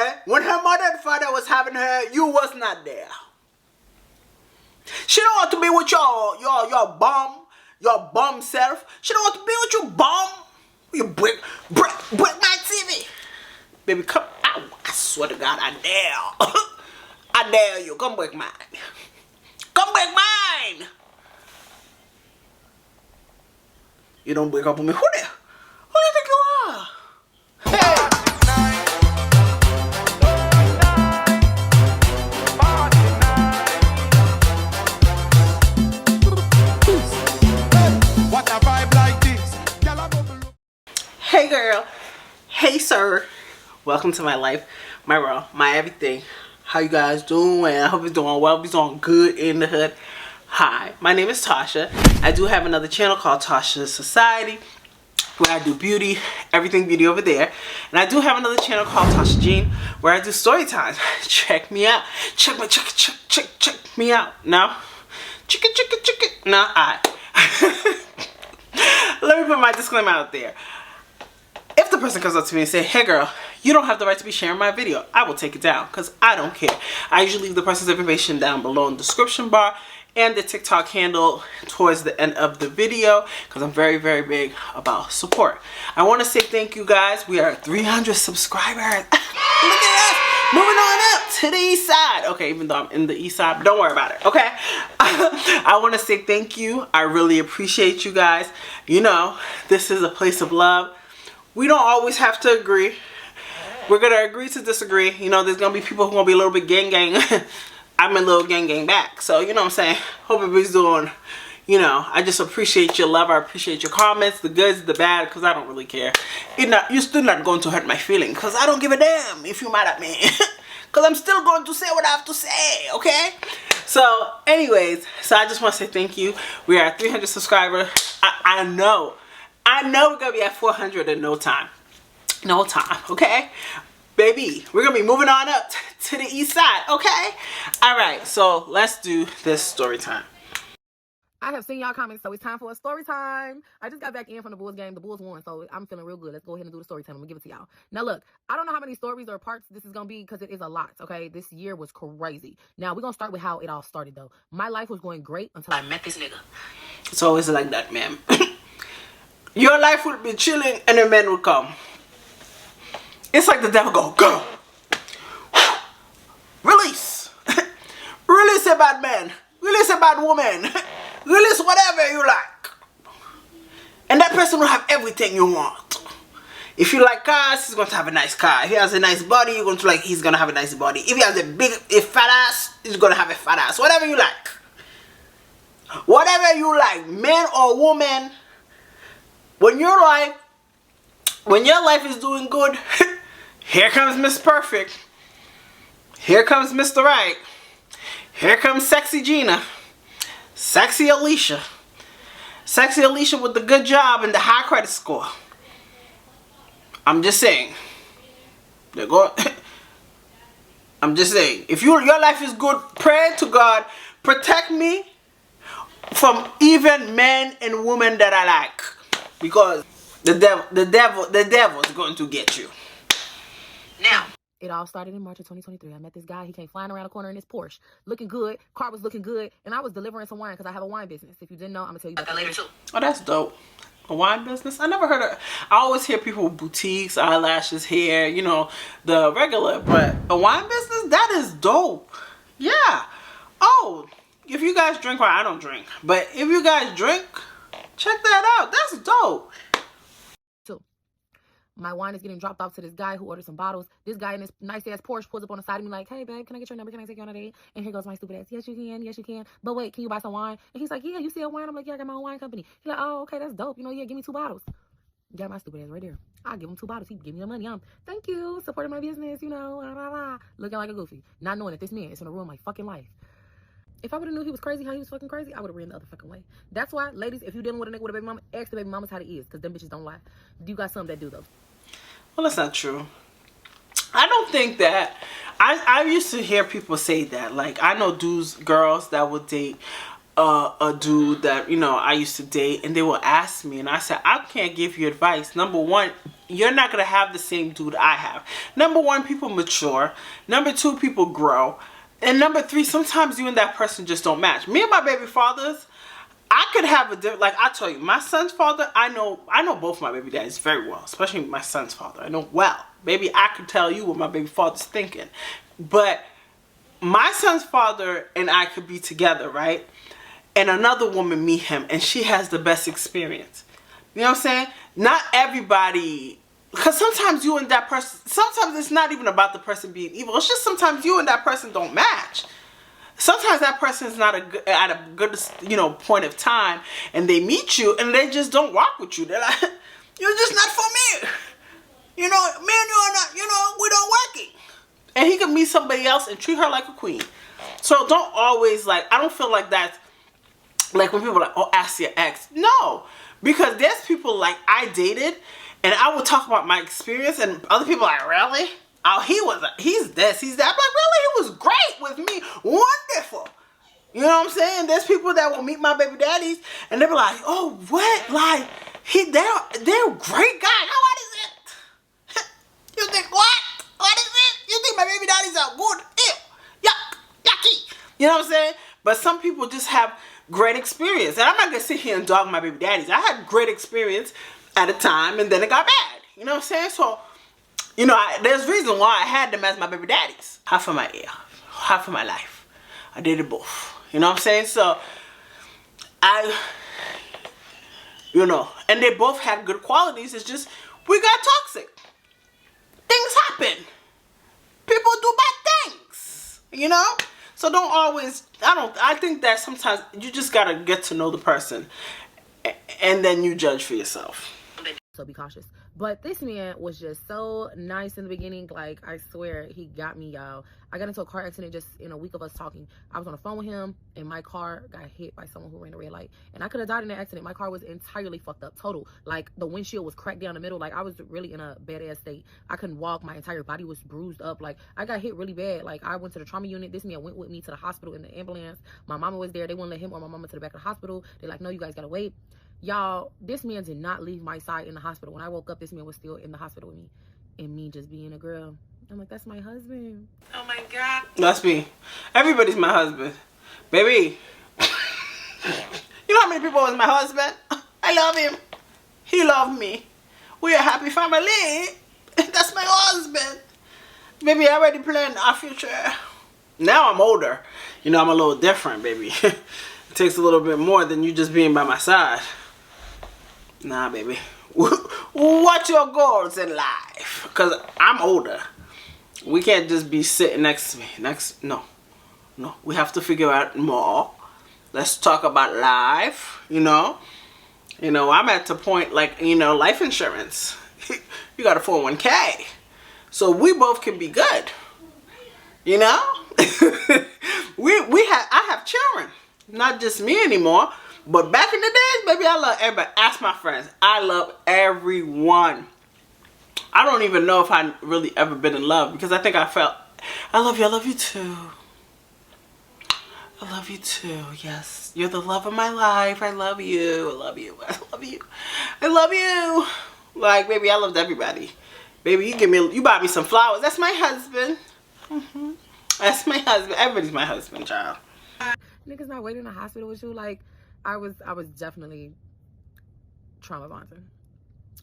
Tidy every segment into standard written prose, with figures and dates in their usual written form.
Okay? When her mother and father was having her, you was not there. She don't want to be with your bum self. She don't want to be with you, bum. You break my TV. Baby, come out. I swear to God, I dare. I dare you. Come break mine. Come break mine. You don't break up with me. Who there? Who do you think you are? Hey. What a vibe like this. Hey girl. Hey sir. Welcome to my life, my world, my everything. How you guys doing? I hope you're doing well. You're doing good in the hood. Hi, my name is Tasha. I do have another channel called Tachassociety, where I do beauty, everything beauty over there. And I do have another channel called Tasha Jean, where I do story times. Check me out. Check me out. No? Check it. No, Let me put my disclaimer out there. If the person comes up to me and say, hey girl, you don't have the right to be sharing my video, I will take it down because I don't care. I usually leave the person's information down below in the description bar and the TikTok handle towards the end of the video because I'm very, very big about support. I want to say thank you guys. We are 300 subscribers. Look at us. Moving on up to the east side. Okay, even though I'm in the east side, but don't worry about it, okay? I want to say thank you. I really appreciate you guys. You know, this is a place of love. We don't always have to agree. We're going to agree to disagree. You know, there's going to be people who are going to be a little bit gang. I'm a little gang back. So, you know what I'm saying? Hope everybody's doing, you know, I just appreciate your love. I appreciate your comments, the goods, the bad, because I don't really care. You're still not going to hurt my feelings because I don't give a damn if you're mad at me. Because I'm still going to say what I have to say, okay? So, anyways, so I just want to say thank you. We are at 300 subscribers. I know we're going to be at 400 in no time. No time, okay? Baby, we're going to be moving on up to the east side, okay? All right, so let's do this story time. I have seen y'all comments, so it's time for a story time. I just got back in from the Bulls game. The Bulls won, so I'm feeling real good. Let's go ahead and do the story time. I'm going to give it to y'all. Now, look, I don't know how many stories or parts this is going to be because it is a lot, okay? This year was crazy. Now, we're going to start with how it all started, though. My life was going great until I met this nigga. It's always like that, ma'am. Your life will be chilling and a man will come. It's like the devil go. Release. Release a bad man. Release a bad woman. Release whatever you like. And that person will have everything you want. If you like cars, he's going to have a nice car. If he has a nice body, he's going to have a nice body. If he has a fat ass, he's going to have a fat ass. Whatever you like. Whatever you like, man or woman. When your life is doing good, here comes Miss Perfect. Here comes Mr. Right. Here comes Sexy Gina. Sexy Alicia. Sexy Alicia with the good job and the high credit score. I'm just saying. I'm just saying. If your life is good, pray to God. Protect me from even men and women that I like. Because the devil is going to get you. Now. It all started in March of 2023. I met this guy. He came flying around the corner in his Porsche. Looking good. Car was looking good. And I was delivering some wine because I have a wine business. If you didn't know, I'm going to tell you about that later too. Oh, that's dope. A wine business? I never heard of. I always hear people with boutiques, eyelashes, hair, you know, the regular. But a wine business? That is dope. Yeah. Oh, if you guys drink wine, I don't drink. But if you guys drink, check that out. That's dope. My wine is getting dropped off to this guy who ordered some bottles. This guy in this nice ass Porsche pulls up on the side of me like, hey babe, can I get your number? Can I take you on a date? And here goes my stupid ass. Yes, you can. Yes, you can. But wait, can you buy some wine? And he's like, yeah, you sell wine? I'm like, yeah, I got my own wine company. He's like, oh, okay, that's dope. You know, yeah, give me 2 bottles. Got my stupid ass right there. I'll give him 2 bottles. He give me the money. Thank you. Supporting my business, you know. Blah, blah, blah. Looking like a goofy. Not knowing that this man is going to ruin my fucking life. If I would have knew he was crazy, how he was fucking crazy, I would have ran the other fucking way. That's why, ladies, if you dealing with a nigga with a baby mama, ask the baby mamas how it is. Because them bitches don't lie. You got some that do, though. Well, that's not true. I don't think that. I used to hear people say that. Like, I know dudes, girls that would date a dude that, you know, I used to date, and they will ask me, and I said, I can't give you advice. Number one, you're not going to have the same dude I have. Number one, people mature. Number two, people grow. And number three, sometimes you and that person just don't match. Me and my baby fathers, I could have a different, like I tell you, my son's father, I know both my baby daddies very well, especially my son's father. I know well. Maybe I could tell you what my baby father's thinking. But my son's father and I could be together, right? And another woman meet him, and she has the best experience. You know what I'm saying? Not everybody, because sometimes you and that person, sometimes it's not even about the person being evil. It's just sometimes you and that person don't match. Sometimes that person is not at a good, you know, point of time, and they meet you, and they just don't rock with you. They're like, you're just not for me. You know, me and you are not, you know, we don't working. And he could meet somebody else and treat her like a queen. So don't always, like, I don't feel like that's, like when people are like, oh, ask your ex. No, because there's people like I dated, and I would talk about my experience, and other people are like, really? Oh, he's this, he's that. I'm like, really? He was great with me. Wonderful. You know what I'm saying? There's people that will meet my baby daddies, and they be like, oh, what? Like, they're a great guy. Now, what is it? You think what? What is it? You think my baby daddies are good? Ew. Yuck. Yucky. You know what I'm saying? But some people just have great experience. And I'm not going to sit here and dog my baby daddies. I had great experience at a time, and then it got bad. You know what I'm saying? So, you know, there's reason why I had them as my baby daddies. Half of my life. I dated both. You know what I'm saying? So, you know, and they both had good qualities. It's just, we got toxic. Things happen. People do bad things. You know? So don't always, I think that sometimes you just gotta get to know the person, and then you judge for yourself. So be cautious. But this man was just so nice in the beginning. Like, I swear, he got me, y'all. I got into a car accident just in a week of us talking. I was on the phone with him, and my car got hit by someone who ran a red light. And I could have died in that accident. My car was entirely fucked up, total. Like, the windshield was cracked down the middle. Like, I was really in a bad-ass state. I couldn't walk. My entire body was bruised up. Like, I got hit really bad. Like, I went to the trauma unit. This man went with me to the hospital in the ambulance. My mama was there. They wouldn't let him or my mama to the back of the hospital. They're like, no, you guys gotta wait. Y'all, this man did not leave my side in the hospital. When I woke up, this man was still in the hospital with me. And me just being a girl. I'm like, that's my husband. Oh my God. That's me. Everybody's my husband. Baby. You know how many people was my husband? I love him. He loved me. We're a happy family. That's my husband. Baby, I already planned our future. Now I'm older. You know, I'm a little different, baby. It takes a little bit more than you just being by my side. Nah, baby. What's your goals in life? Because I'm older. We can't just be sitting next to me. No. We have to figure out more. Let's talk about life, you know. You know, I'm at the point, like, you know, life insurance. You got a 401k. So we both can be good. You know? I have children. Not just me anymore. But back in the days, baby, I love everybody. Ask my friends. I love everyone. I don't even know if I really ever been in love, because I think I felt, I love you too. I love you too, yes. You're the love of my life. I love you. I love you. I love you. I love you. Like, baby, I loved everybody. Baby, you bought me some flowers. That's my husband. That's my husband. Everybody's my husband, child. Niggas not waiting in the hospital with you. Like, I was definitely trauma bonding.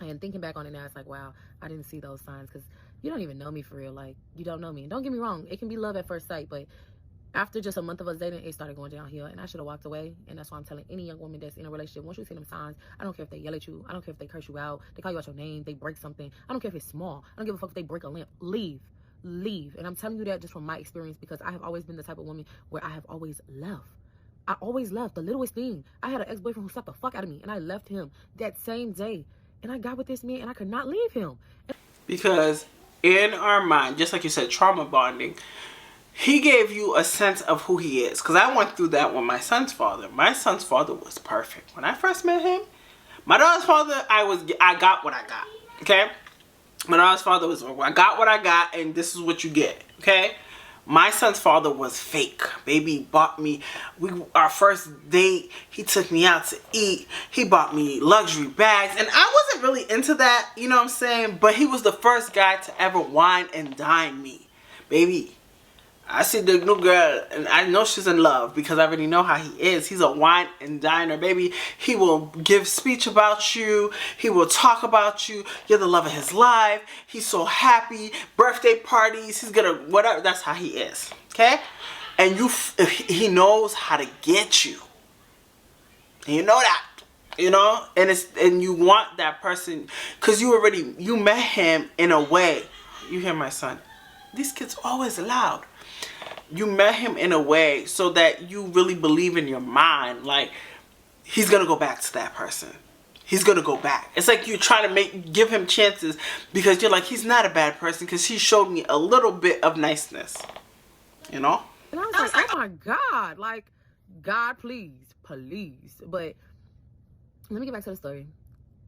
And thinking back on it now, it's like, wow, I didn't see those signs, because you don't even know me for real. Like, you don't know me. And don't get me wrong, it can be love at first sight, but after just a month of us dating, it started going downhill, and I should have walked away. And that's why I'm telling any young woman that's in a relationship, once you see them signs, I don't care if they yell at you, I don't care if they curse you out, they call you out your name, they break something, I don't care if it's small, I don't give a fuck if they break a lamp. Leave. And I'm telling you that just from my experience, because I have always been the type of woman where I have always left. I always left the littlest thing. I had an ex-boyfriend who slapped the fuck out of me, and I left him that same day. And I got with this man, and I could not leave him. Because in our mind, just like you said, trauma bonding, he gave you a sense of who he is. Because I went through that with my son's father. My son's father was perfect. When I first met him, my daughter's father, I got what I got. Okay? My daughter's father was, I got what I got, and this is what you get. Okay? My son's father was fake. Baby bought me, our first date, he took me out to eat. He bought me luxury bags. And I wasn't really into that, you know what I'm saying? But he was the first guy to ever wine and dine me. Baby, I see the new girl and I know she's in love because I already know how he is. He's a wine and diner, baby. He will give speech about you. He will talk about you. You're the love of his life. He's so happy. Birthday parties. He's gonna, whatever. That's how he is. Okay? And he knows how to get you. And you know that. You know? And you want that person because you met him in a way. You hear my son. These kids always loud. You met him in a way so that you really believe in your mind, like, he's going to go back to that person. He's going to go back. It's like you're trying to give him chances because you're like, he's not a bad person because he showed me a little bit of niceness. You know? And I was like, oh my God. Like, God, please. But let me get back to the story.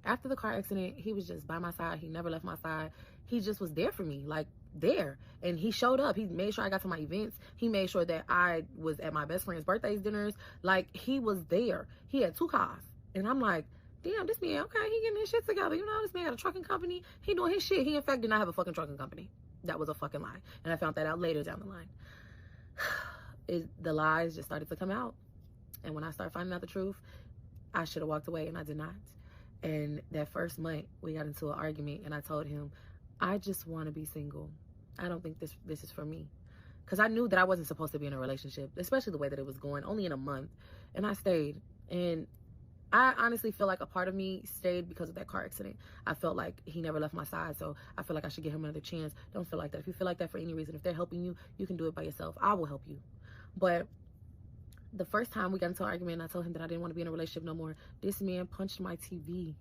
After the car accident, he was just by my side. He never left my side. He just was there for me, like there. And he showed up. He made sure I got to my events. He made sure that I was at my best friend's birthdays, dinners. Like, he was there. He had 2 cars. And I'm like, damn, this man, okay, he getting his shit together. You know, this man got a trucking company. He doing his shit. He, in fact, did not have a fucking trucking company. That was a fucking lie. And I found that out later down the line. The lies just started to come out. And when I started finding out the truth, I should have walked away, and I did not. And that first month, we got into an argument, and I told him, I just want to be single. I don't think this is for me. Because I knew that I wasn't supposed to be in a relationship, especially the way that it was going, only in a month. And I stayed. And I honestly feel like a part of me stayed because of that car accident. I felt like he never left my side, so I feel like I should give him another chance. Don't feel like that. If you feel like that for any reason, if they're helping you, you can do it by yourself. I will help you. But the first time we got into an argument and I told him that I didn't want to be in a relationship no more, this man punched my TV.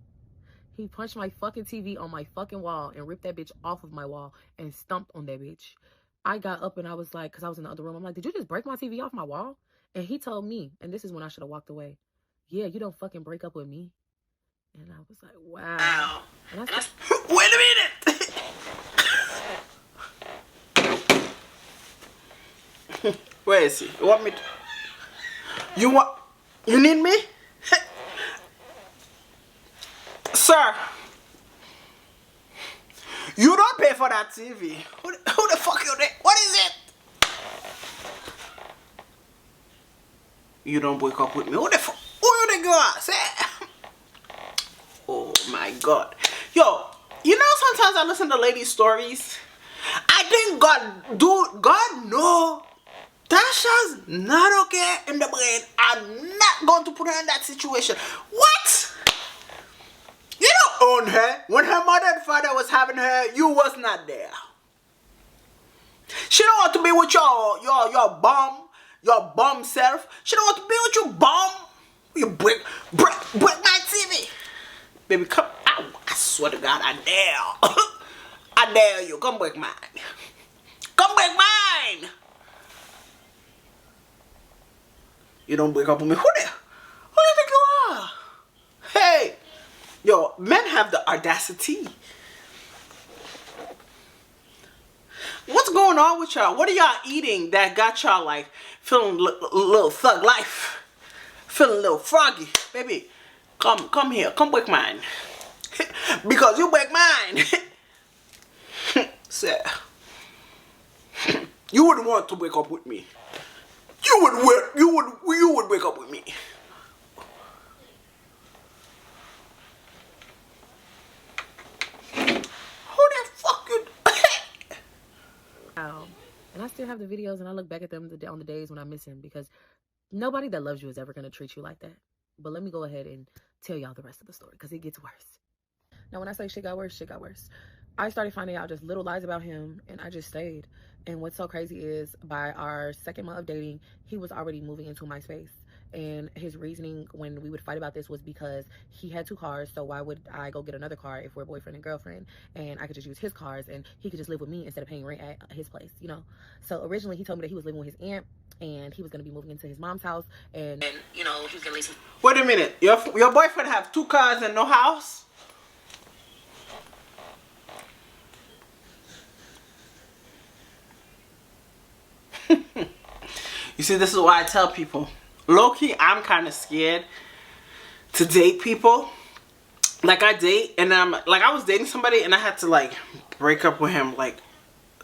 He punched my fucking TV on my fucking wall and ripped that bitch off of my wall and stomped on that bitch. I got up and I was like, because I was in the other room, I'm like, did you just break my TV off my wall? And he told me, and this is when I should have walked away, yeah, you don't fucking break up with me. And I was like, wow. And I said, wait a minute. Where is he? You need me? Sir, you don't pay for that TV. Who the fuck you there? What is it? You don't break up with me. Who the fuck? Who you think you are? Say. Oh my God. Yo, you know sometimes I listen to ladies' stories. I think God know Tasha's not okay in the brain. I'm not going to put her in that situation. What? You don't own her. When her mother and father was having her, you was not there. She don't want to be with your bum self. She don't want to be with you, bum. You break my TV. Baby, come out. I swear to God, I dare. I dare you. Come break mine. Come break mine. You don't break up with me. Who do you think you are? Hey. Yo, men have the audacity. What's going on with y'all? What are y'all eating that got y'all like feeling a little thug life? Feeling a little froggy? Baby, come here. Come break mine. Because you break mine. Sir, you wouldn't want to break up with me. You would break up with me. And I still have the videos and I look back at them on the days when I miss him because nobody that loves you is ever going to treat you like that. But let me go ahead and tell y'all the rest of the story because it gets worse. Now, when I say shit got worse, shit got worse. I started finding out just little lies about him and I just stayed. And what's so crazy is by our second month of dating, he was already moving into my space. And his reasoning when we would fight about this was because he had 2 cars, so why would I go get another car if we're boyfriend and girlfriend, and I could just use his cars and he could just live with me instead of paying rent at his place, you know? So originally he told me that he was living with his aunt and he was going to be moving into his mom's house and you know, he was going to lease. Wait a minute, your boyfriend have 2 cars and no house? You see, this is why I tell people, low-key, I'm kind of scared to date people. Like, I date, and I was dating somebody, and I had to, like, break up with him, like,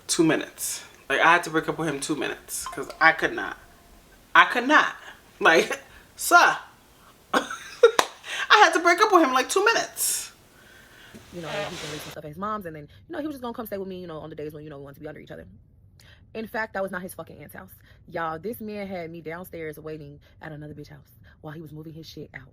2 minutes. Like, I had to break up with him 2 minutes, because I could not. Like, sir. I had to break up with him, like, 2 minutes. You know, he can leave some stuff at his mom's, and then, you know, he was just gonna come stay with me, you know, on the days when, you know, we wanted to be under each other. In fact, that was not his fucking aunt's house. Y'all, this man had me downstairs waiting at another bitch house while he was moving his shit out.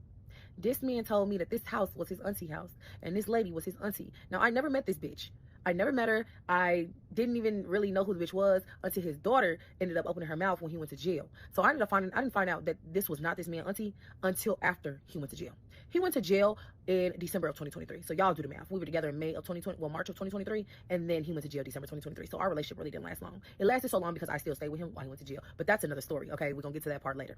This man told me that this house was his auntie house, and this lady was his auntie. Now, I never met this bitch. I never met her. I didn't even really know who the bitch was until his daughter ended up opening her mouth when he went to jail. So I didn't find out that this was not this man's auntie until after he went to jail. He went to jail in December of 2023. So y'all do the math. We were together in March of 2023, and then he went to jail December 2023. So our relationship really didn't last long. It lasted so long because I still stayed with him while he went to jail. But that's another story, okay? We're going to get to that part later.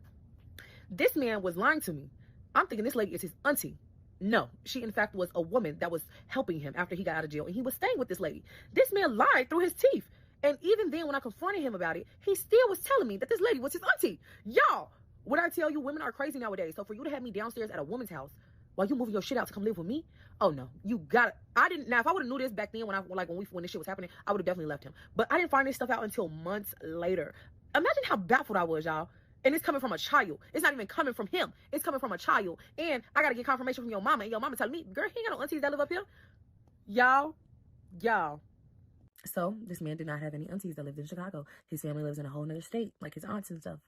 This man was lying to me. I'm thinking this lady is his auntie. No, she in fact was a woman that was helping him after he got out of jail, and he was staying with this lady. This man lied through his teeth. And even then, when I confronted him about it, he still was telling me that this lady was his auntie. Y'all, when I tell you, women are crazy nowadays. So for you to have me downstairs at a woman's house while you moving your shit out to come live with me, oh no, you got it. I didn't. Now, if I would have knew this back then, when this shit was happening, I would have definitely left him. But I didn't find this stuff out until months later. Imagine how baffled I was, y'all. And it's coming from a child. It's not even coming from him. It's coming from a child. And I got to get confirmation from your mama. And your mama telling me, girl, he ain't got no aunties that live up here. Y'all. So this man did not have any aunties that lived in Chicago. His family lives in a whole nother state, like his aunts and stuff.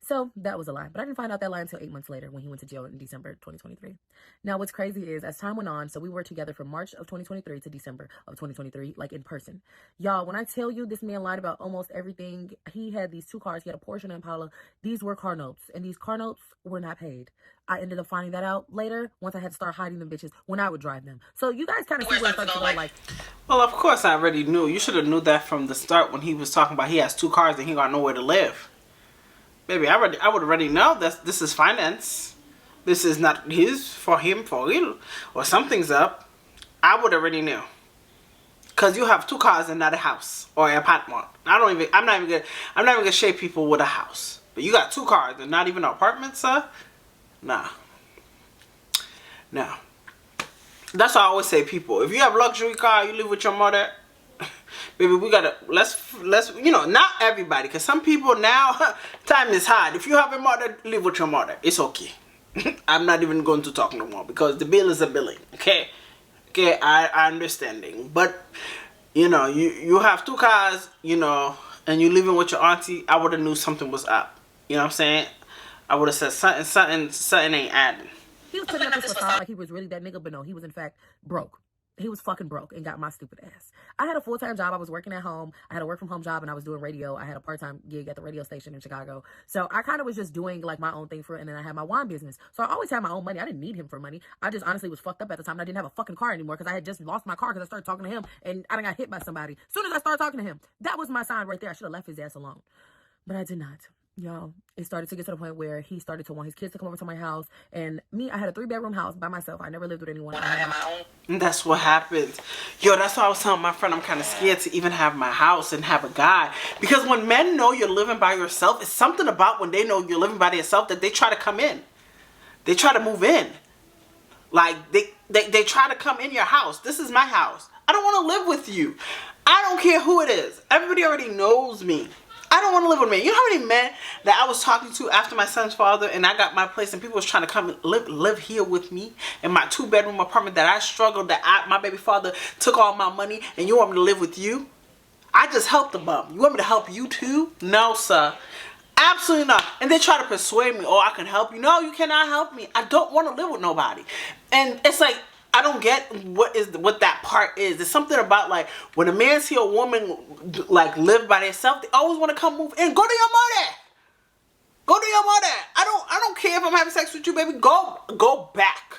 So that was a lie. But I didn't find out that lie until 8 months later when he went to jail in December 2023. Now, what's crazy is as time went on, so we were together from March of 2023 to December of 2023, like in person. Y'all, when I tell you this man lied about almost everything, he had these 2 cars. He had a Porsche and an Impala. These were car notes, and these car notes were not paid. I ended up finding that out later once I had to start hiding them bitches when I would drive them. So you guys kind of see where it starts to go like. Well, of course I already knew. You should have knew that from the start when he was talking about he has 2 cars and he got nowhere to live. Baby, I would already know that this is finance. This is not his for him for real. Or something's up. I would already knew. Cause you have 2 cars and not a house or an apartment. I'm not even gonna shade people with a house. But you got 2 cars and not even an apartment, sir? Nah. No. That's why I always say, people, if you have luxury car, you live with your mother, baby, we gotta, let's, you know, not everybody, because some people now, time is hard. If you have a mother, live with your mother. It's okay. I'm not even going to talk no more, because the bill is a billing, okay? Okay, I understanding. But, you know, you have 2 cars, you know, and you living with your auntie, I would have knew something was up. You know what I'm saying? I would have said something ain't adding. He was putting up this facade like he was really that nigga, but no, he was in fact broke. He was fucking broke and got my stupid ass. I had a full-time job. I was working at home. I had a work-from-home job, and I was doing radio. I had a part-time gig at the radio station in Chicago. So I kind of was just doing like my own thing and then I had my wine business. So I always had my own money. I didn't need him for money. I just honestly was fucked up at the time. And I didn't have a fucking car anymore because I had just lost my car because I started talking to him and I done got hit by somebody. As soon as I started talking to him, that was my sign right there. I should have left his ass alone. But I did not. Y'all, it started to get to the point where he started to want his kids to come over to my house. And me, I had a 3-bedroom house by myself. I never lived with anyone. I had my own. And that's what happens. Yo, that's why I was telling my friend I'm kind of scared to even have my house and have a guy. Because when men know you're living by yourself, it's something about when they know you're living by yourself that they try to come in. They try to move in. Like, they try to come in your house. This is my house. I don't want to live with you. I don't care who it is. Everybody already knows me. I don't want to live with men. You know how many men that I was talking to after my son's father and I got my place and people was trying to come and live here with me in my 2-bedroom apartment that I struggled, that my baby father took all my money, and you want me to live with you? I just helped the bum. You want me to help you too? No, sir. Absolutely not. And they try to persuade me, oh, I can help you. No, you cannot help me. I don't want to live with nobody. And it's like, I don't get what that part is. There's something about like when a man see a woman like live by themselves, they always want to come move in. Go to your mother. Go to your mother. I don't care if I'm having sex with you, baby. Go back.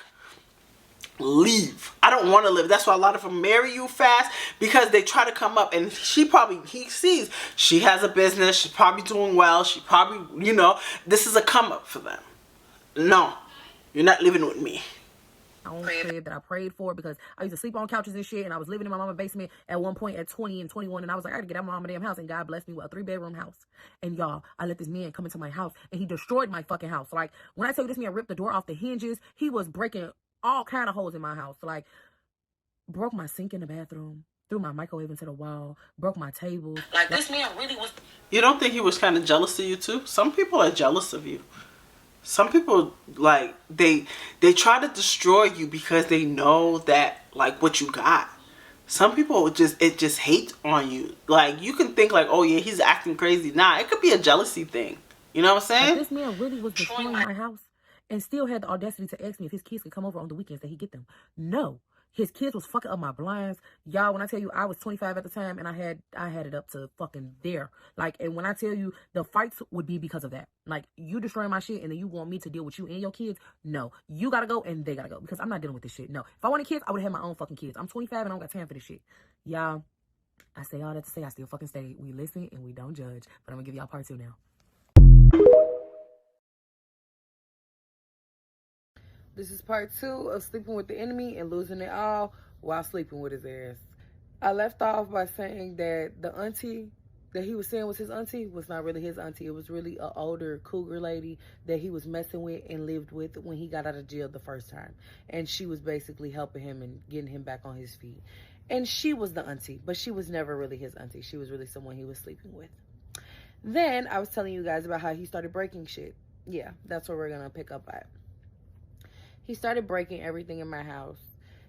Leave. I don't want to live. That's why a lot of them marry you fast, because they try to come up, and he sees she has a business. She's probably doing well. She probably, you know, this is a come up for them. No, you're not living with me. own crib that I prayed for, because I used to sleep on couches and shit, and I was living in my mama's basement at one point at 20 and 21, and I was like, I gotta get out of my mama damn house, and God blessed me with a 3-bedroom house. And y'all, I let this man come into my house, and he destroyed my fucking house. Like, when I tell you this man ripped the door off the hinges, he was breaking all kind of holes in my house. Like, broke my sink in the bathroom, threw my microwave into the wall, broke my table. Like, this man really was... You don't think he was kind of jealous of you too? Some people are jealous of you. Some people, like, they try to destroy you because they know that, like, what you got. Some people just hate on you. Like, you can think like, oh yeah, he's acting crazy. Nah, it could be a jealousy thing. You know what I'm saying? Like, this man really was destroying my house and still had the audacity to ask me if his kids could come over on the weekends that he get them. No. His kids was fucking up my blinds. Y'all, when I tell you I was 25 at the time, and I had it up to fucking there. Like, and when I tell you the fights would be because of that. Like, you destroying my shit and then you want me to deal with you and your kids? No. You gotta go and they gotta go, because I'm not dealing with this shit. No. If I wanted kids, I would have had my own fucking kids. I'm 25 and I don't got time for this shit. Y'all, I say all that to say I still fucking stay. We listen and we don't judge. But I'm gonna give y'all part 2 now. This is part 2 of sleeping with the enemy and losing it all while sleeping with his ass. I left off by saying that the auntie that he was saying was his auntie was not really his auntie. It was really an older cougar lady that he was messing with and lived with when he got out of jail the first time. And she was basically helping him and getting him back on his feet. And she was the auntie, but she was never really his auntie. She was really someone he was sleeping with. Then I was telling you guys about how he started breaking shit. Yeah, that's where we're going to pick up at. He started breaking everything in my house.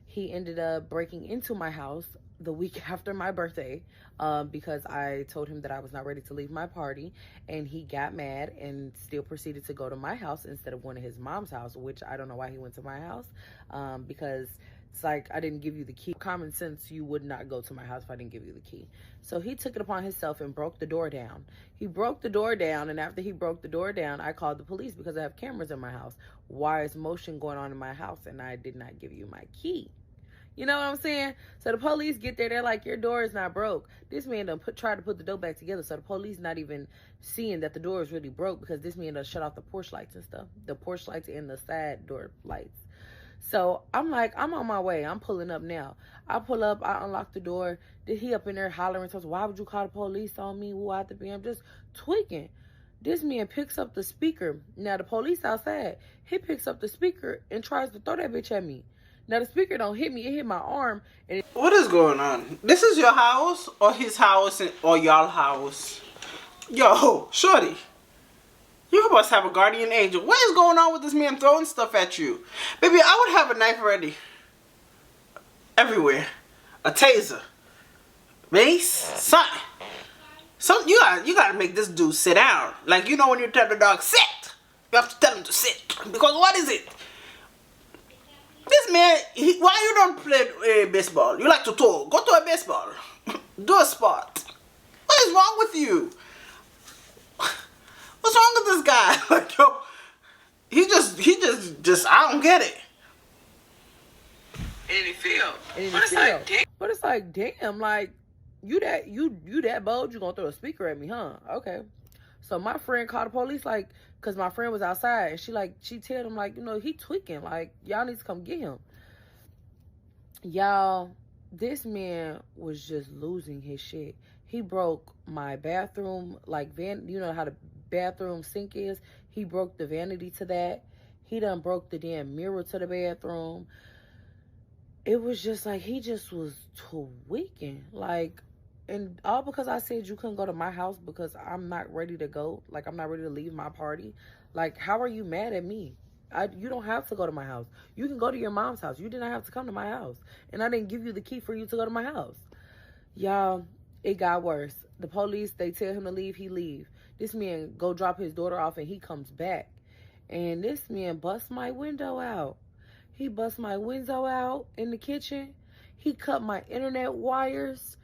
He ended up breaking into my house the week after my birthday because I told him that I was not ready to leave my party, and he got mad and still proceeded to go to my house instead of going to his mom's house, which I don't know why he went to my house because it's like, I didn't give you the key. Common sense, you would not go to my house if I didn't give you the key. So he took it upon himself and broke the door down. He broke the door down, and after he broke the door down, I called the police because I have cameras in my house. Why is motion going on in my house and I did not give you my key? You know what I'm saying? So the police get there, they're like, your door is not broke. This man done tried to put the door back together, so the police not even seeing that the door is really broke because this man done shut off the porch lights and stuff. The porch lights and the side door lights. So I'm like, I'm on my way. I'm pulling up now. I pull up, I unlock the door. Then he up in there hollering, says, why would you call the police on me? Who I have to be? I'm just tweaking. This man picks up the speaker. Now the police outside. He picks up the speaker and tries to throw that bitch at me. Now the speaker don't hit me. It hit my arm. And What is going on? This is your house or his house or y'all house? Yo, shorty. You must have a guardian angel. What is going on with this man throwing stuff at you? Baby, I would have a knife ready. Everywhere. A taser. Mace. Something. You gotta make this dude sit down. Like, you know when you tell the dog, sit. You have to tell him to sit. Because what is it? This man, why you don't play baseball? You like to talk. Go to a baseball. Do a sport. What is wrong with you? What's wrong with this guy? Like, yo, he just, I don't get it. In the field. But it's like, damn, like, you that bold, you gonna throw a speaker at me, huh? Okay. So my friend called the police, like, cause my friend was outside, and she told him, like, you know, he tweaking, like, y'all need to come get him. Y'all, this man was just losing his shit. He broke my bathroom, like, you know how the bathroom sink is? He broke the vanity to that. He done broke the damn mirror to the bathroom. It was just like, he just was tweaking. Like, and all because I said you couldn't go to my house because I'm not ready to go. Like, I'm not ready to leave my party. Like, how are you mad at me? You don't have to go to my house. You can go to your mom's house. You did not have to come to my house. And I didn't give you the key for you to go to my house. Y'all, it got worse. The police, they tell him to leave, he leave. This man go drop his daughter off and he comes back. And this man busts my window out. He busts my window out in the kitchen. He cut my internet wires.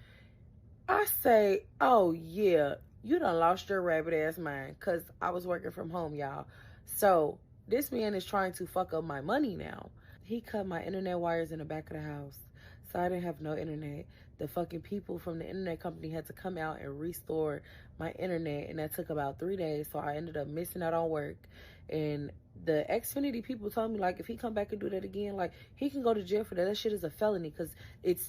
I say, oh yeah, you done lost your rabbit ass mind, because I was working from home, y'all. So this man is trying to fuck up my money now. He cut my internet wires in the back of the house, so I didn't have no internet. the fucking people from the internet company had to come out and restore my internet, and that took about 3 days. So I ended up missing out on work. And the Xfinity people told me, like, if he come back and do that again, like, he can go to jail for that. That shit is a felony, because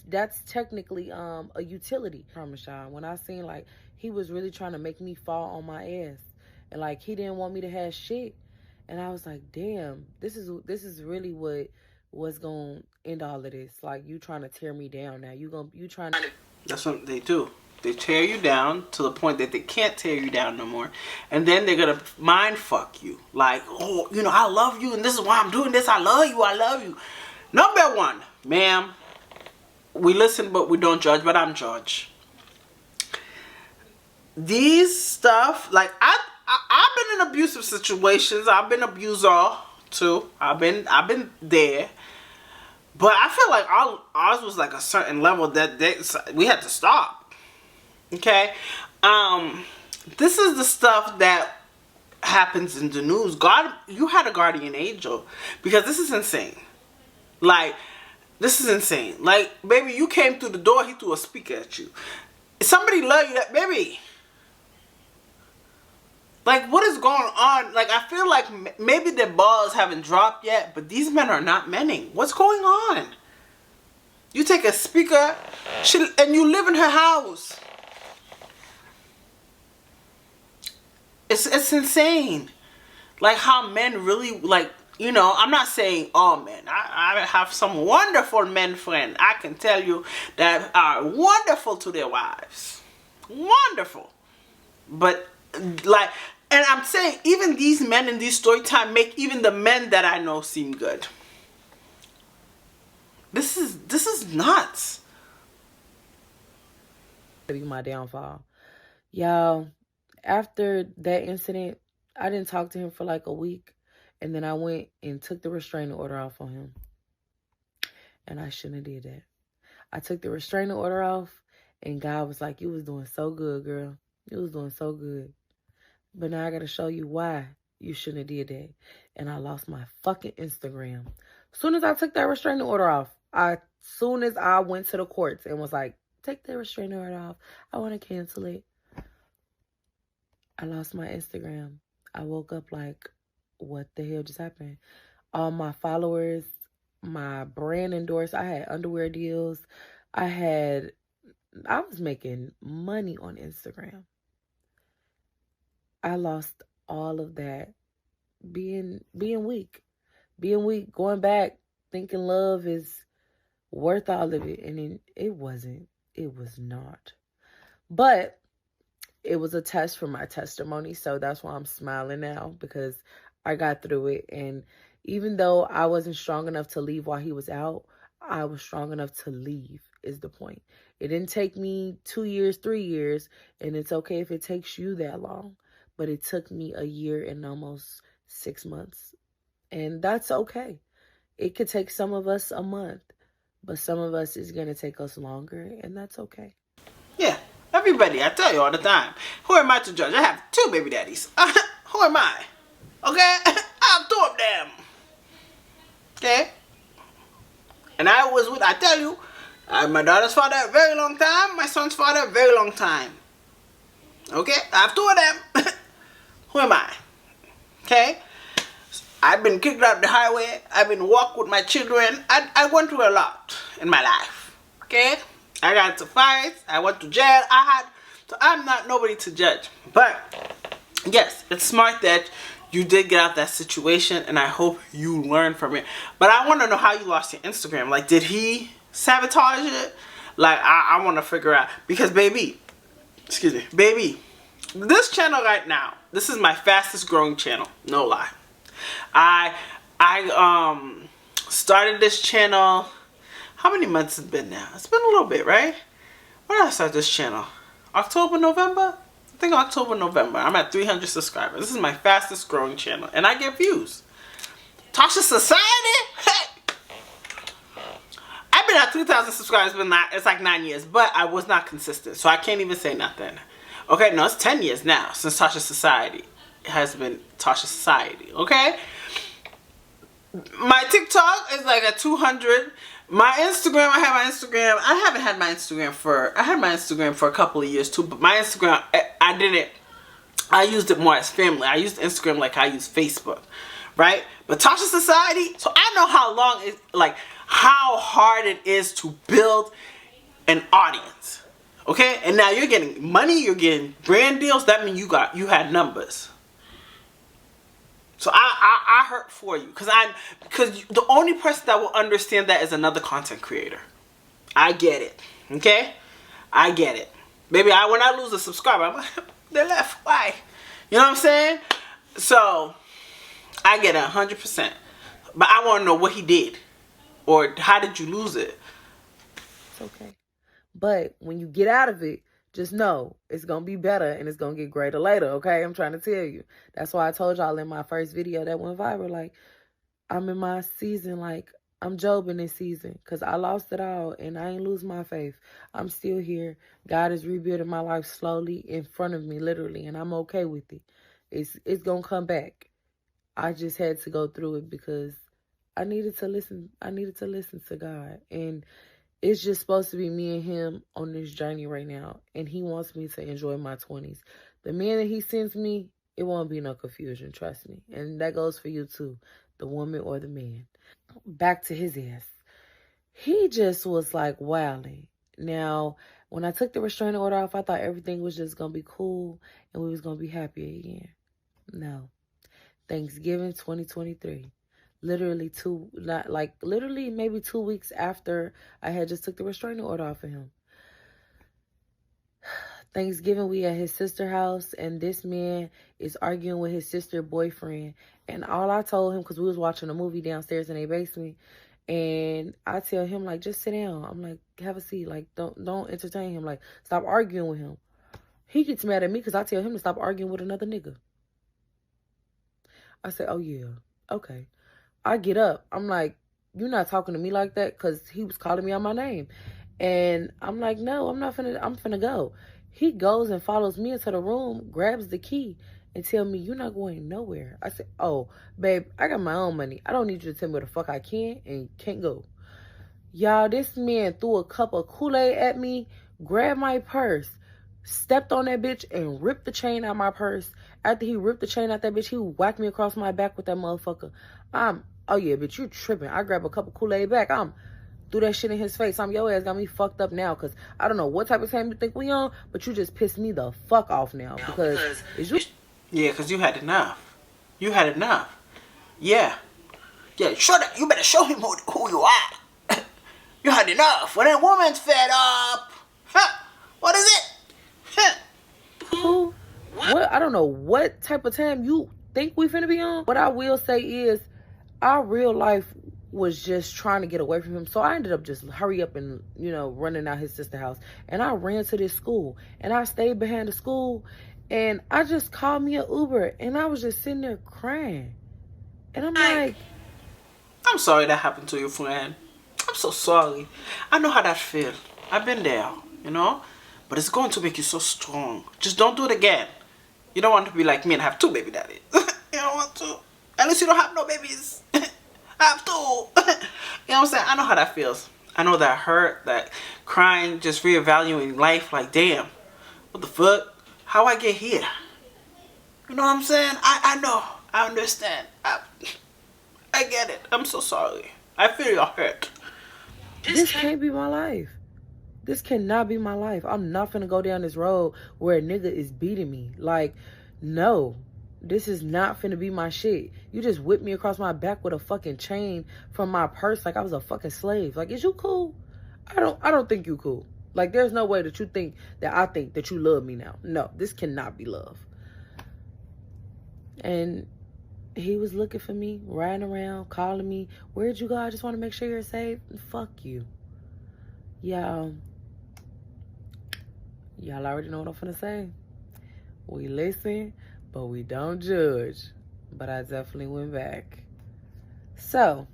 that's technically a utility. I promise y'all, when I seen, like, he was really trying to make me fall on my ass, and like, he didn't want me to have shit. And I was like, damn, this is really what's gonna end all of this. Like, you trying to tear me down now. You trying to. That's what they do. They tear you down to the point that they can't tear you down no more. And then they're going to mind fuck you. Like, oh, you know, I love you and this is why I'm doing this. I love you. I love you. Number one, ma'am, we listen but we don't judge, but I'm judge. These stuff, like, I've been in abusive situations. I've been abuser too. I've been there. But I feel like ours was like a certain level that we had to stop. Okay, this is the stuff that happens in the news. God, you had a guardian angel, because this is insane. Like, this is insane. Like, baby, you came through the door, he threw a speaker at you. Somebody love you, that baby. Like, what is going on? Like, I feel like maybe their balls haven't dropped yet, but these men are not menning. What's going on? You take a speaker, and you live in her house. It's insane. Like, how men really, like, you know, I'm not saying all men. I have some wonderful men friends, I can tell you, that are wonderful to their wives. Wonderful. But, like, and I'm saying, even these men in these story time make even the men that I know seem good. This is nuts. To be my downfall. Y'all, after that incident, I didn't talk to him for like a week. And then I went and took the restraining order off on him. And I shouldn't have did that. I took the restraining order off, and God was like, you was doing so good, girl. You was doing so good. But now I got to show you why you shouldn't have did that. And I lost my fucking Instagram. As soon as I took that restraining order off, soon as I went to the courts and was like, take the restraining order off, I want to cancel it, I lost my Instagram. I woke up like, what the hell just happened? All my followers, my brand endorsed, I had underwear deals. I was making money on Instagram. I lost all of that. Being weak. Being weak, going back, thinking love is worth all of it. And it wasn't. It was not. But it was a test for my testimony. So that's why I'm smiling now, because I got through it. And even though I wasn't strong enough to leave while he was out, I was strong enough to leave, is the point. It didn't take me 2 years, 3 years. And it's okay if it takes you that long. But it took me a year and almost 6 months. And that's okay. It could take some of us a month, but some of us is going to take us longer, and that's okay. Yeah, everybody, I tell you all the time. Who am I to judge? I have 2 baby daddies. Who am I? Okay? I have 2 of them. Okay? And I tell you, my daughter's father a very long time, my son's father a very long time. Okay? I have 2 of them. Who am I? Okay? I've been kicked out the highway. I've been walked with my children. I went through a lot in my life. Okay? I got to fight. I went to jail. So I'm not nobody to judge. But, yes, it's smart that you did get out that situation, and I hope you learned from it. But I want to know how you lost your Instagram. Like, did he sabotage it? Like, I want to figure out. Because, baby, this channel right now, this is my fastest growing channel. No lie. I started this channel, how many months has it been now? It's been a little bit, right? When did I start this channel? October, November? I think October, November. I'm at 300 subscribers. This is my fastest growing channel, and I get views. Tachassociety? Hey! I've been at 3,000 subscribers, but it's like 9 years, but I was not consistent, so I can't even say nothing. Okay, no, it's 10 years now since Tachassociety has been Tachassociety, okay? My TikTok is like at 200. My Instagram, I have my Instagram. I haven't had my Instagram for, I had my Instagram for a couple of years too, but my Instagram, I used it more as family. I used Instagram like I use Facebook, right? But Tachassociety, so I know how long it, like, how hard it is to build an audience, okay? And now you're getting money, you're getting brand deals. That means you had numbers. So I hurt for you because the only person that will understand that is another content creator. I get it, okay? I get it. Maybe when I lose a subscriber, I'm like, they left. Why? You know what I'm saying? So I get it 100%. But I want to know what he did, or how did you lose it? It's okay. But when you get out of it, just know it's going to be better and it's going to get greater later, okay? I'm trying to tell you. That's why I told y'all in my first video that went viral, like, I'm in my season, like, I'm Job in this season because I lost it all and I ain't lose my faith. I'm still here. God is rebuilding my life slowly in front of me, literally, and I'm okay with it. It's going to come back. I just had to go through it because I needed to listen. I needed to listen to God. And it's just supposed to be me and him on this journey right now. And he wants me to enjoy my 20s. The man that he sends me, it won't be no confusion, trust me. And that goes for you too, the woman or the man. Back to his ass. He just was like wilding. Now, when I took the restraining order off, I thought everything was just going to be cool and we was going to be happy again. No. Thanksgiving 2023. Literally maybe 2 weeks after I had just took the restraining order off of him. Thanksgiving, we at his sister's house, and this man is arguing with his sister's boyfriend. And all I told him, because we was watching a movie downstairs in their basement, and I tell him, like, just sit down. I'm like, have a seat. Like, don't entertain him. Like, stop arguing with him. He gets mad at me because I tell him to stop arguing with another nigga. I said, oh, yeah, okay. I get up. I'm like, you're not talking to me like that, because he was calling me on my name. And I'm like, no, I'm finna go. He goes and follows me into the room, grabs the key, and tell me, you're not going nowhere. I said, oh, babe, I got my own money. I don't need you to tell me where the fuck I can and can't go. Y'all, this man threw a cup of Kool-Aid at me, grabbed my purse, stepped on that bitch, and ripped the chain out my purse. After he ripped the chain out that bitch, he whacked me across my back with that motherfucker. Oh yeah, bitch, you tripping. I grab a cup of Kool-Aid back. Threw that shit in his face. Your ass got me fucked up now, because I don't know what type of time you think we on, but you just pissed me the fuck off now. Because yeah, because you had enough. You had enough. Yeah. Yeah, you better show him who you are. You had enough. When a woman's fed up. Huh? What is it? Huh? Who? What? I don't know what type of time you think we finna be on. What I will say is, our real life was just trying to get away from him. So I ended up just hurry up and, running out his sister's house. And I ran to this school. And I stayed behind the school. And I just called me an Uber. And I was just sitting there crying. And I'm like, I'm sorry that happened to your friend. I'm so sorry. I know how that feels. I've been there, But it's going to make you so strong. Just don't do it again. You don't want to be like me and have 2 baby daddies. You don't want to. At least you don't have no babies. I have 2. You know what I'm saying? I know how that feels. I know that hurt, that crying, just reevaluating life. Like, damn, what the fuck? How I get here? You know what I'm saying? I know. I understand. I get it. I'm so sorry. I feel your hurt. This can't be my life. This cannot be my life. I'm not finna go down this road where a nigga is beating me. Like, no. This is not finna be my shit. You just whipped me across my back with a fucking chain from my purse like I was a fucking slave. Like, is you cool? I don't think you cool. Like, there's no way that you think that I think that you love me now. No, this cannot be love. And he was looking for me, riding around, calling me. Where'd you go? I just want to make sure you're safe. Fuck you. Y'all already know what I'm finna say. We listen, but we don't judge. But I definitely went back. So,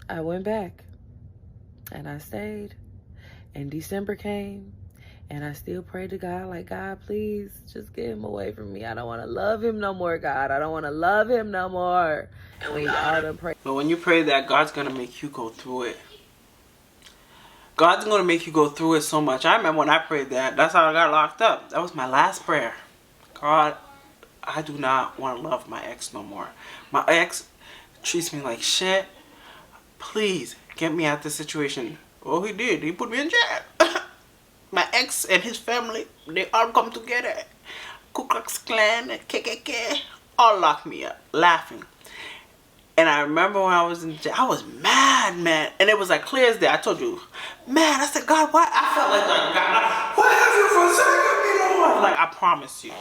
I went back. And I stayed. And December came. And I still prayed to God, like, God, please, just get him away from me. I don't want to love him no more, God. I don't want to love him no more. And we all done prayed. But when you pray that, God's going to make you go through it. God's going to make you go through it so much. I remember when I prayed that. That's how I got locked up. That was my last prayer. God, I do not want to love my ex no more. My ex treats me like shit. Please, get me out of this situation. Oh, he did. He put me in jail. My ex and his family, they all come together. Ku Klux Klan, KKK, all locked me up, laughing. And I remember when I was in jail, I was mad, man. And it was like clear as day. I told you, man, I said, God, why? I felt like, God, why have you forsaken me, Lord? Like, I promise you.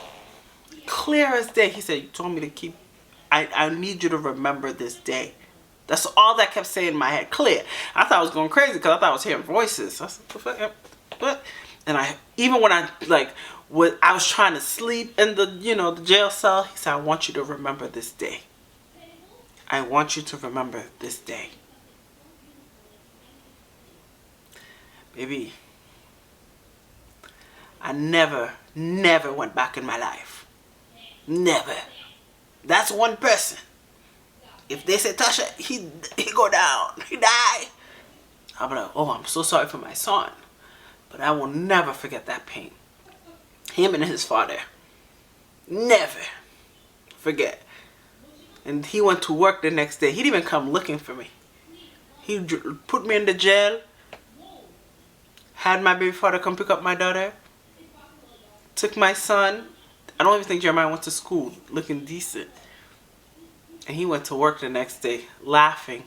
Clear as day. He said, you told me to keep, I need you to remember this day. That's all that kept saying in my head. Clear. I thought I was going crazy because I thought I was hearing voices. I said, what? And even when I was trying to sleep in the, the jail cell, he said, I want you to remember this day. I want you to remember this day. Baby, I never went back in my life. Never. That's one person. If they say, Tasha, he go down, he die, I'll be like, oh, I'm so sorry for my son. But I will never forget that pain. Him and his father. Never forget. And he went to work the next day. He didn't even come looking for me. He put me in the jail. Had my baby father come pick up my daughter. Took my son. I don't even think Jeremiah went to school looking decent. And he went to work the next day laughing.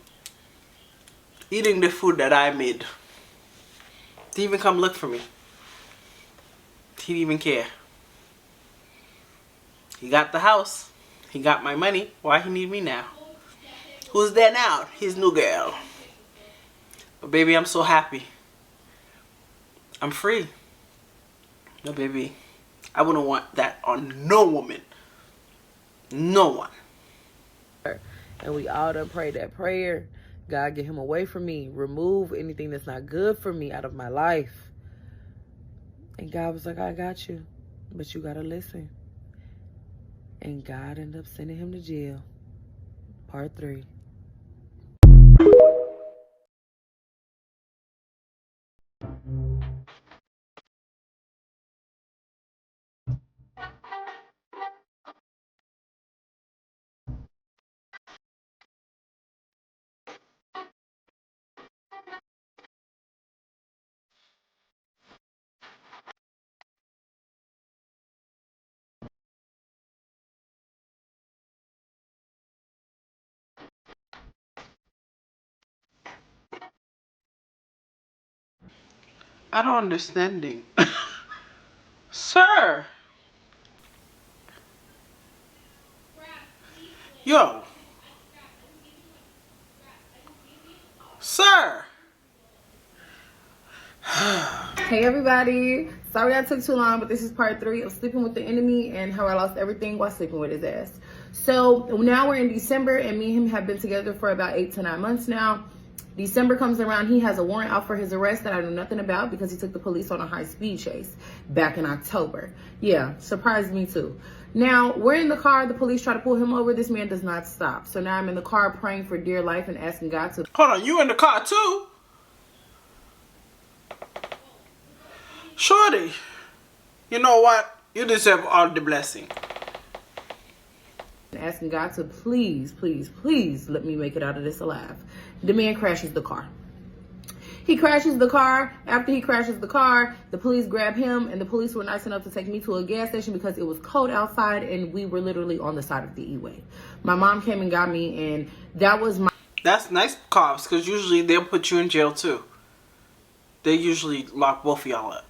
Eating the food that I made. Didn't even come look for me. He didn't even care. He got the house. He got my money. Why he need me now? Who's there now? His new girl. But baby, I'm so happy. I'm free. No, baby. I wouldn't want that on no woman. No one. And we all done prayed that prayer. God, get him away from me. Remove anything that's not good for me out of my life. And God was like, I got you. But you got to listen. And God ended up sending him to jail. Part 3. I don't understand. Sir. Yo. Sir. Hey everybody. Sorry I took too long, but this is part 3 of sleeping with the enemy and how I lost everything while sleeping with his ass. So now we're in December and me and him have been together for about 8 to 9 months now. December comes around, he has a warrant out for his arrest that I know nothing about because he took the police on a high-speed chase back in October. Yeah, surprised me too. Now, we're in the car, the police try to pull him over, this man does not stop. So now I'm in the car praying for dear life and asking God to... Hold on, you in the car too? Shorty, you know what? You deserve all the blessing. Asking God to please, please, please let me make it out of this alive. The man crashes the car. He crashes the car. After he crashes the car, the police grab him, and the police were nice enough to take me to a gas station because it was cold outside, and we were literally on the side of the E-way. My mom came and got me, and that was my... That's nice, cops, because usually they'll put you in jail too. They usually lock both of y'all up.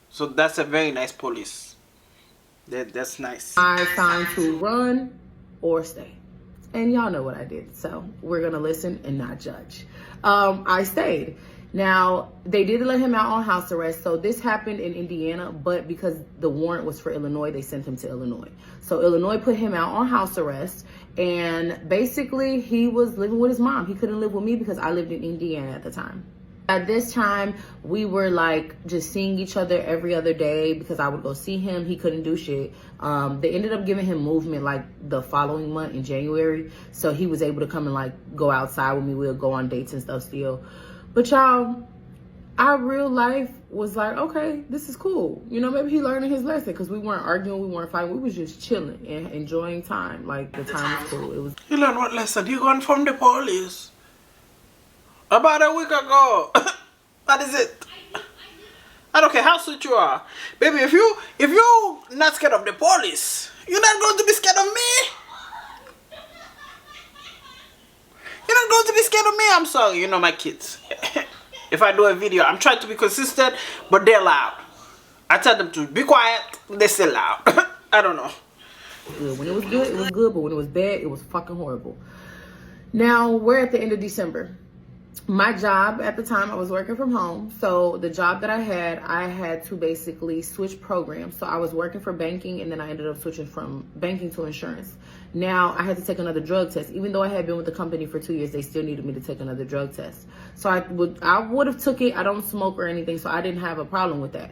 So that's a very nice police. That's nice. My time to run or stay. And y'all know what I did. So we're going to listen and not judge. I stayed. Now, they did let him out on house arrest. So this happened in Indiana, but because the warrant was for Illinois, they sent him to Illinois. So Illinois put him out on house arrest. And basically, he was living with his mom. He couldn't live with me because I lived in Indiana at the time. At this time, we were like just seeing each other every other day because I would go see him. He couldn't do shit. They ended up giving him movement like the following month in January. So he was able to come and like go outside with me. We'll go on dates and stuff still. But y'all, our real life was like, okay, this is cool. You know, maybe he learning his lesson because we weren't arguing, we weren't fighting. We was just chilling and enjoying time. Like, the time was cool. It was. You learned what lesson? You gone from the police about a week ago. What is it? I don't care how sweet you are, baby. If you not scared of the police, you're not going to be scared of me. You're not going to be scared of me. I'm sorry. You know my kids. If I do a video, I'm trying to be consistent, but they're loud. I tell them to be quiet, they still loud. I don't know. When it was good, it was good, but when it was bad, it was fucking horrible. Now, we're at the end of December. My job at the time, I was working from home. So the job that I had to basically switch programs. So I was working for banking, and then I ended up switching from banking to insurance. Now I had to take another drug test. Even though I had been with the company for 2 years, they still needed me to take another drug test. So I would have took it. I don't smoke or anything, so I didn't have a problem with that.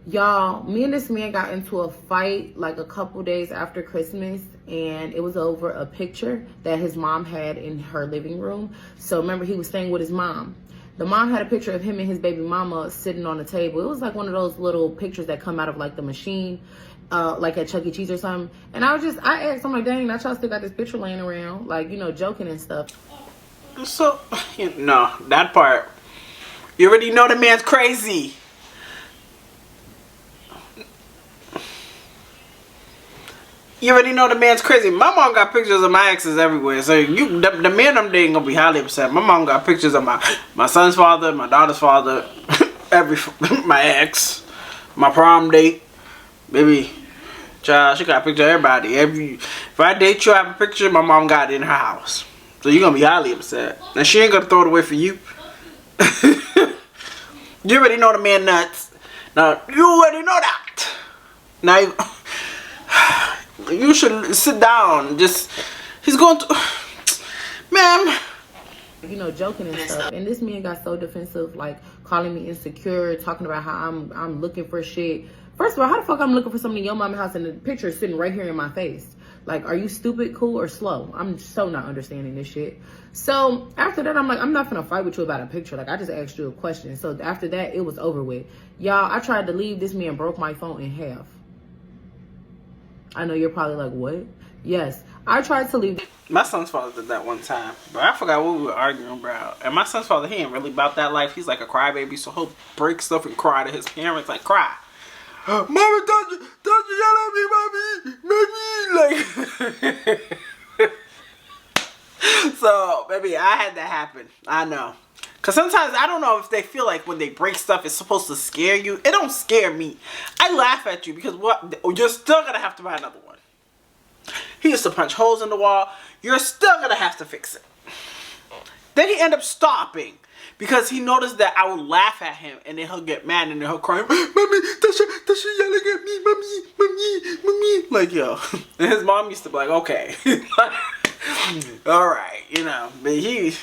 Y'all, me and this man got into a fight like a couple days after Christmas, and it was over a picture that his mom had in her living room. So remember, he was staying with his mom. The mom had a picture of him and his baby mama sitting on the table. It was like one of those little pictures that come out of like the machine, like at Chuck E. Cheese or something. And I asked, I'm like, dang, that y'all still got this picture laying around, like, you know, joking and stuff. So, no, that part, you already know the man's crazy. You already know the man's crazy. My mom got pictures of my exes everywhere. So the man I'm dating gonna be highly upset. My mom got pictures of my son's father, my daughter's father, my ex, my prom date, baby. Child, she got a picture of everybody. If I date you, I have a picture. My mom got it in her house. So you're gonna be highly upset. And she ain't gonna throw it away for you. You already know the man nuts. Now you already know that. Now you should sit down. He's going to, ma'am. You know, joking and stuff. And this man got so defensive, like calling me insecure, talking about how I'm looking for shit. First of all, how the fuck I'm looking for something in your mama's house and the picture is sitting right here in my face? Like, are you stupid, cool, or slow? I'm so not understanding this shit. So after that, I'm like, I'm not gonna fight with you about a picture. Like, I just asked you a question. So after that, it was over with. Y'all, I tried to leave. This man broke my phone in half. I know you're probably like, what? Yes, I tried to leave. My son's father did that one time, but I forgot what we were arguing about. And my son's father, he ain't really about that life. He's like a crybaby, so he'll break stuff and cry to his parents, like cry. Mommy, don't you yell at me, mommy, like. So, baby, I had that happen. I know. Because sometimes I don't know if they feel like when they break stuff, it's supposed to scare you. It don't scare me. I laugh at you because you're still going to have to buy another one. He used to punch holes in the wall. You're still going to have to fix it. Then he ended up stopping because he noticed that I would laugh at him and then he'll get mad and then he'll cry, Mommy, Tasha yelling at me, mommy. Like, yo. And his mom used to be like, okay. All right, you know. But he,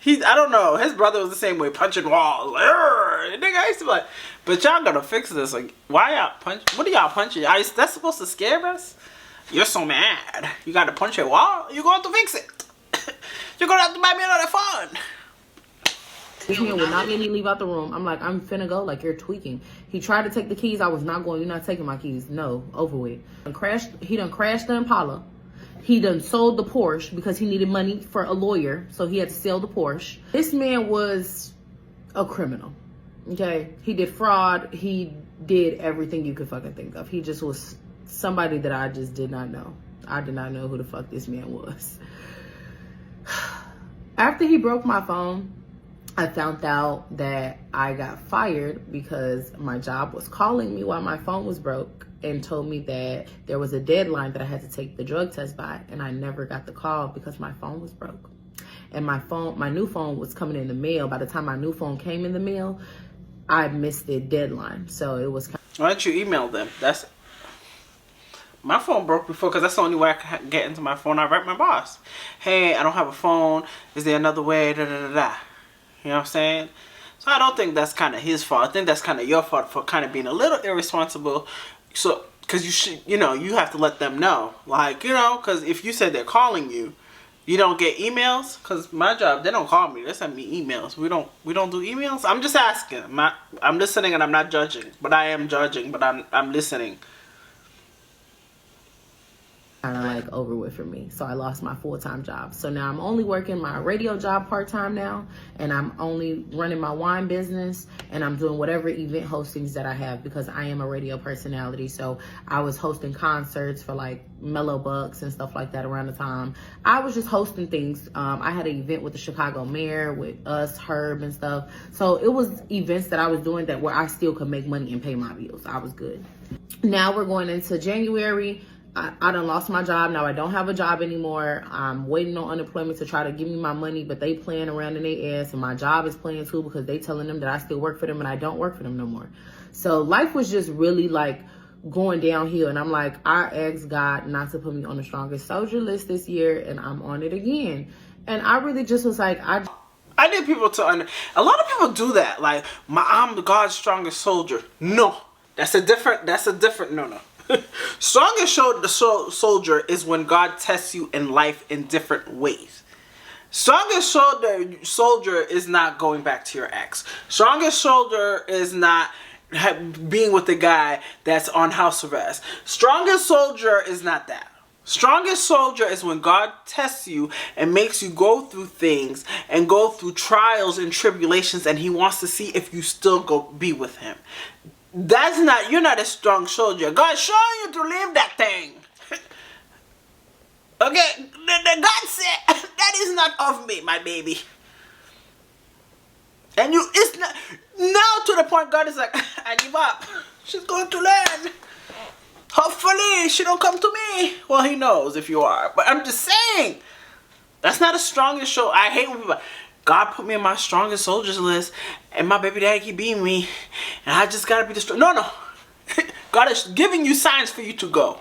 I don't know. His brother was the same way, punching walls. Like, nigga, I used to be like, but y'all gotta fix this. Like, why y'all punch? What are y'all punching? That's supposed to scare us? You're so mad. You gotta punch a wall? You're going to fix it. You're gonna have to buy me another phone. This man would not let me leave out the room. I'm like, I'm finna go. Like, you're tweaking. He tried to take the keys. I was not going. You're not taking my keys. No, over with. He done crashed the Impala. He done sold the Porsche because he needed money for a lawyer. So he had to sell the Porsche. This man was a criminal. Okay? He did fraud. He did everything you could fucking think of. He just was somebody that I just did not know. I did not know who the fuck this man was. After he broke my phone, I found out that I got fired because my job was calling me while my phone was broke and told me that there was a deadline that I had to take the drug test by, and I never got the call because my phone was broke. And my new phone was coming in the mail. By the time my new phone came in the mail, I missed the deadline. So it was Why don't you email them? My phone broke before because that's the only way I could get into my phone. I write my boss. Hey, I don't have a phone. Is there another way? Da, da, da, da. You know what I'm saying? So I don't think that's kind of his fault. I think that's kind of your fault for kind of being a little irresponsible. So, because you have to let them know. Like, because if you said they're calling you, You don't get emails? Cause my job, they don't call me. They send me emails. We don't do emails. I'm just asking. I'm listening and I'm not judging, but I am judging. But I'm listening. Kind of like over with for me. So I lost my full-time job. So now I'm only working my radio job part-time now, and I'm only running my wine business, and I'm doing whatever event hostings that I have because I am a radio personality. So I was hosting concerts for like Mellow Bucks and stuff like that around the time. I was just hosting things. I had an event with the Chicago mayor, with us, Herb and stuff. So it was events that I was doing that where I still could make money and pay my bills. I was good. Now we're going into January. I done lost my job. Now I don't have a job anymore. I'm waiting on unemployment to try to give me my money, but they playing around in their ass, and my job is playing too because they telling them that I still work for them and I don't work for them no more. So life was just really like going downhill, and I'm like, I asked God not to put me on the strongest soldier list this year, and I'm on it again. And I really just was like, I need people to a lot of people do that. Like, I'm God's strongest soldier. No, that's a different no. Strongest soldier is when God tests you in life in different ways. Strongest soldier is not going back to your ex. Strongest soldier is not being with the guy that's on house arrest. Strongest soldier is not that. Strongest soldier is when God tests you and makes you go through things and go through trials and tribulations, and he wants to see if you still be with him. You're not a strong soldier. God showing you to leave that thing. Okay, God said, that is not of me, my baby. And it's not, now to the point God is like, I give up. She's going to learn. Hopefully she don't come to me. Well, he knows if you are. But I'm just saying, that's not a strongest soldier. I hate when people, God put me in my strongest soldiers list, and my baby daddy keep beating me, and I just gotta be the strong. No. God is giving you signs for you to go.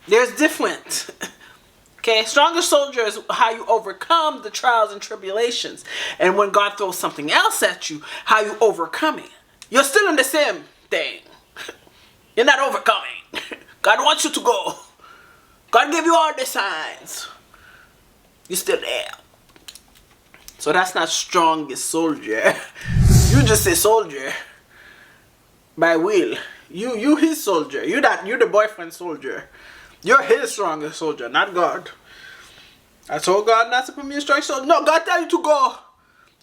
There's different. Okay, strongest soldier is how you overcome the trials and tribulations. And when God throws something else at you, how you overcome it. You're still in the same thing. You're not overcoming. God wants you to go. God gave you all the signs. You're still there. So that's not strongest soldier. You just say soldier by will. You his soldier. You're the boyfriend soldier. You're his strongest soldier, not God. I told God not to put me in strong soldier. No, God tell you to go.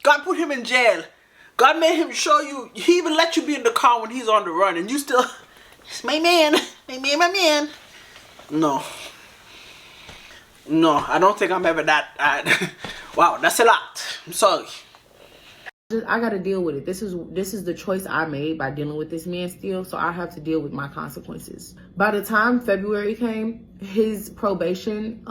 God put him in jail. God made him show you. He even let you be in the car when he's on the run, and you still, it's my man, my man. No, I don't think I'm ever that. Wow, that's a lot. I'm sorry. I got to deal with it. This is the choice I made by dealing with this man still, so I have to deal with my consequences. By the time February came, his probation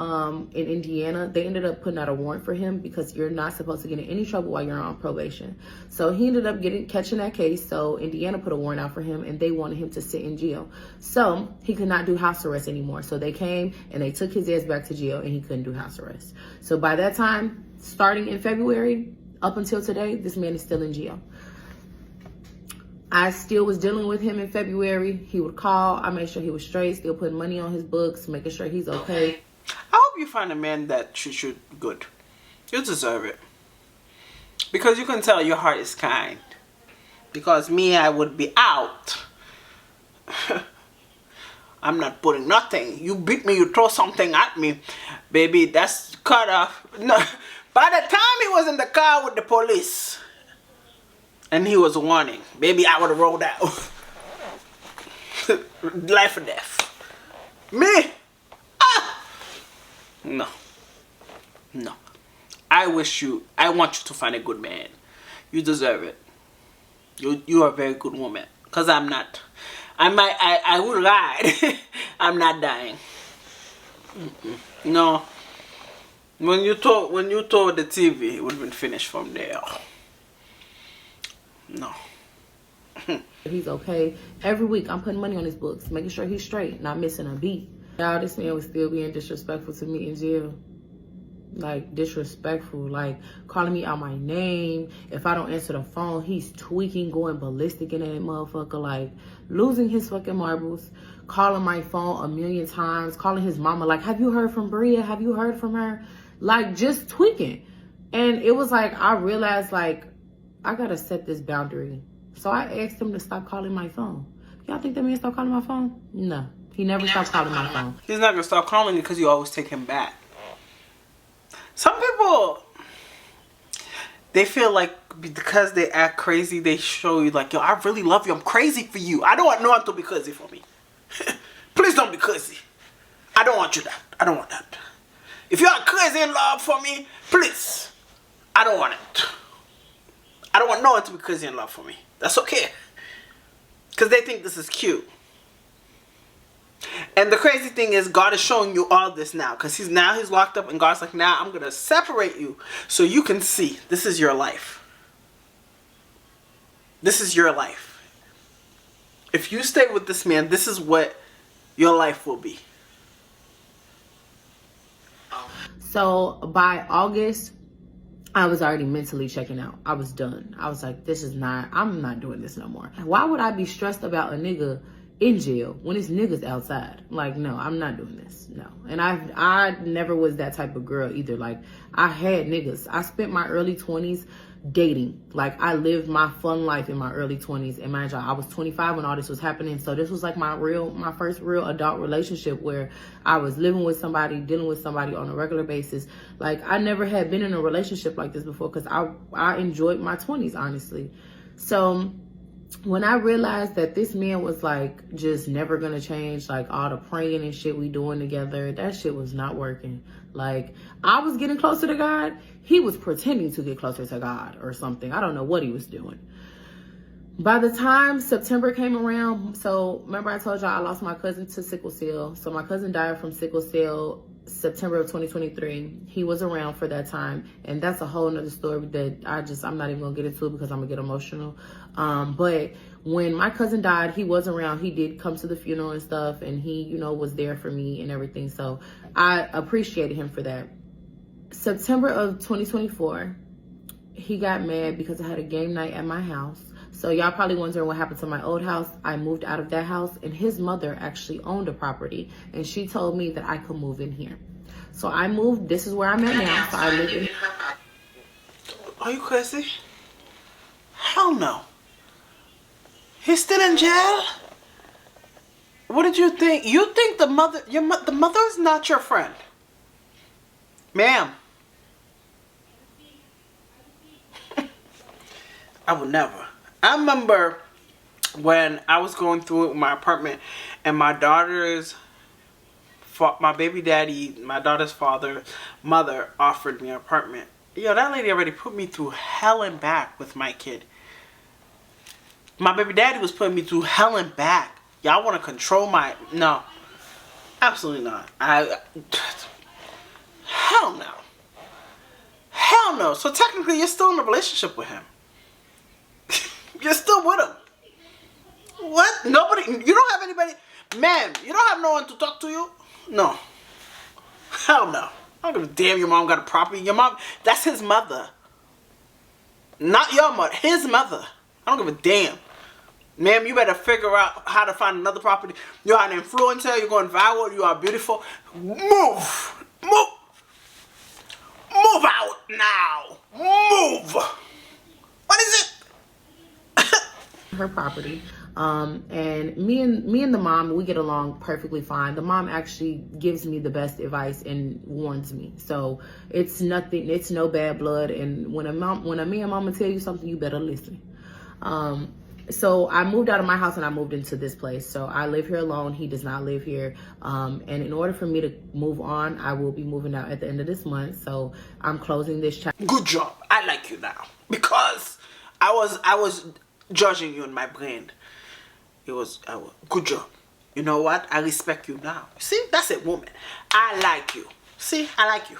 in Indiana, they ended up putting out a warrant for him because you're not supposed to get in any trouble while you're on probation. So he ended up catching that case, so Indiana put a warrant out for him, and they wanted him to sit in jail. So he could not do house arrest anymore. So they came and they took his ass back to jail, and he couldn't do house arrest. So by that time, starting in February, up until today, this man is still in jail. I still was dealing with him in February. He would call. I made sure he was straight, still putting money on his books, making sure he's okay. I hope you find a man that treats you good. You deserve it. Because you can tell your heart is kind. Because me, I would be out. I'm not putting nothing. You beat me, you throw something at me. Baby, that's cut off. No. By the time he was in the car with the police and he was warning, maybe I would have rolled out. Life or death. Me? Ah! No. I want you to find a good man. You deserve it. You are a very good woman. Because I'm not. I would lie. I'm not dying. No. When you told the TV, it would have been finished from there. No. He's okay. Every week, I'm putting money on his books, making sure he's straight, not missing a beat. Now, this man was still being disrespectful to me in jail. Like, disrespectful. Like, calling me out my name. If I don't answer the phone, he's tweaking, going ballistic in that motherfucker. Like, losing his fucking marbles. Calling my phone a million times. Calling his mama, like, have you heard from Bria? Have you heard from her? like just tweaking. And it was like, I realized like, I gotta set this boundary. So I asked him to stop calling my phone. Y'all think that man stopped calling my phone? No, he never stopped calling my phone. He's not gonna stop calling you because you always take him back. Some people, they feel like because they act crazy, they show you like, yo, I really love you. I'm crazy for you. I don't want no one to be crazy for me. Please don't be crazy. I don't want you that. I don't want that. If you are crazy in love for me, please. I don't want it. I don't want no one to be crazy in love for me. That's okay. Because they think this is cute. And the crazy thing is, God is showing you all this now. Because he's locked up, and God's like, now I'm going to separate you so you can see this is your life. This is your life. If you stay with this man, this is what your life will be. So by August, I was already mentally checking out. I was done. I was like, I'm not doing this no more. Why would I be stressed about a nigga in jail when it's niggas outside? Like, no, I'm not doing this. No. And I never was that type of girl either. Like, I had niggas. I spent my early 20s dating. Like, I lived my fun life in my early 20s. And mind you, I was 25 when all this was happening. So this was like my first real adult relationship where I was living with somebody, dealing with somebody on a regular basis. Like, I never had been in a relationship like this before because I enjoyed my 20s, honestly. So when I realized that this man was like just never gonna change, like all the praying and shit we doing together, that shit was not working. Like, I was getting closer to God, he was pretending to get closer to God or something. I don't know what he was doing. By the time September came around, so remember I told y'all I lost my cousin to sickle cell. So my cousin died from sickle cell September of 2023. He was around for that time, and that's a whole nother story that I'm not even gonna get into because I'm gonna get emotional. But when my cousin died, he was around. He did come to the funeral and stuff, and he, you know, was there for me and everything. So I appreciated him for that. September of 2024, he got mad because I had a game night at my house. So y'all probably wondering what happened to my old house. I moved out of that house, and his mother actually owned a property, and she told me that I could move in here. So I moved. This is where I'm at now. So I live in. Are you crazy? Hell no. He's still in jail? What did you think? You think the mother is not your friend? Ma'am. I would never. I remember when I was going through it with my apartment, and my daughter's baby daddy, my daughter's mother offered me an apartment. Yo, that lady already put me through hell and back with my kid. My baby daddy was putting me through hell and back. Y'all want to control no. Absolutely not. Hell no. Hell no. So technically you're still in a relationship with him. You're still with him. What? Nobody, you don't have anybody, man, you don't have no one to talk to you? No. Hell no. I don't give a damn your mom got a property. Your mom, that's his mother. Not your mother, his mother. I don't give a damn. Ma'am, you better figure out how to find another property. You are an influencer, you're going viral, you are beautiful. Move out now. Move. What is it? Her property. And me and the mom, we get along perfectly fine. The mom actually gives me the best advice and warns me. So it's nothing, it's no bad blood. And when a me and mama tell you something, you better listen. So I moved out of my house and I moved into this place. So I live here alone. He does not live here. And in order for me to move on, I will be moving out at the end of this month. So I'm closing this chapter. Good job. I like you now. Because I was judging you in my brain. Good job. You know what? I respect you now. See? That's it, woman. I like you. See? I like you.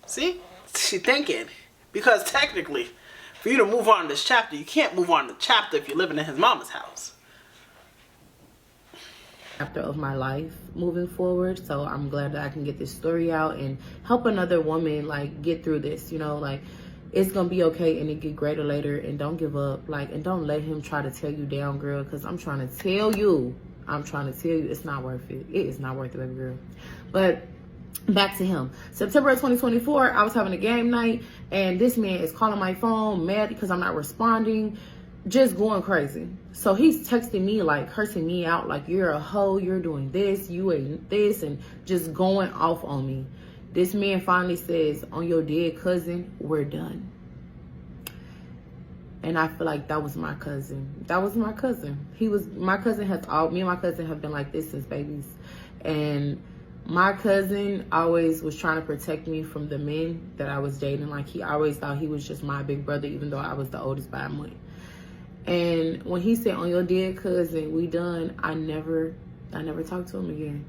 See? She thinking. Because technically, for you to move on in this chapter, you can't move on in the chapter if you're living in his mama's house. Chapter of my life moving forward. So I'm glad that I can get this story out and help another woman like get through this, you know, like it's gonna be okay and it get greater later, and don't give up, like, and don't let him try to tear you down, girl, because I'm trying to tell you it's not worth it. It is not worth it, baby girl. But back to him. September of 2024, I was having a game night, and this man is calling my phone, mad because I'm not responding, just going crazy. So he's texting me, like, cursing me out, like, you're a hoe, you're doing this, you ain't this, and just going off on me. This man finally says, on your dead cousin, we're done. And I feel like that was my cousin. That was my cousin. My cousin me and my cousin have been like this since babies. And my cousin always was trying to protect me from the men that I was dating. Like, he always thought he was just my big brother, even though I was the oldest by a month. And when he said, on your dead cousin, we done, I never talked to him again.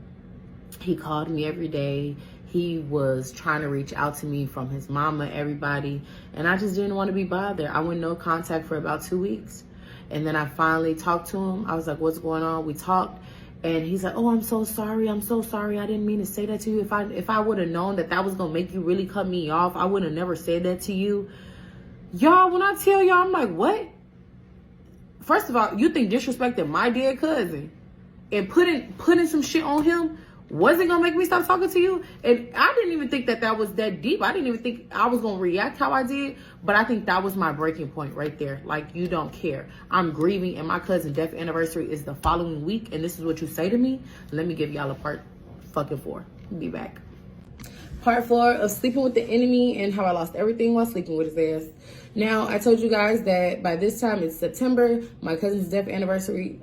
He called me every day. He was trying to reach out to me from his mama, everybody. And I just didn't want to be bothered. I went no contact for about 2 weeks. And then I finally talked to him. I was like, what's going on? We talked. And he's like, oh, I'm so sorry. I'm so sorry. I didn't mean to say that to you. If I would have known that was going to make you really cut me off, I would have never said that to you. Y'all, when I tell y'all, I'm like, what? First of all, you think disrespecting my dead cousin and putting some shit on him wasn't going to make me stop talking to you? And I didn't even think that was that deep. I didn't even think I was going to react how I did. But I think that was my breaking point right there. Like, you don't care. I'm grieving, and my cousin's death anniversary is the following week, and this is what you say to me? Let me give y'all a part fucking 4. Be back. Part 4 of sleeping with the enemy and how I lost everything while sleeping with his ass. Now, I told you guys that by this time it's September. My cousin's death anniversary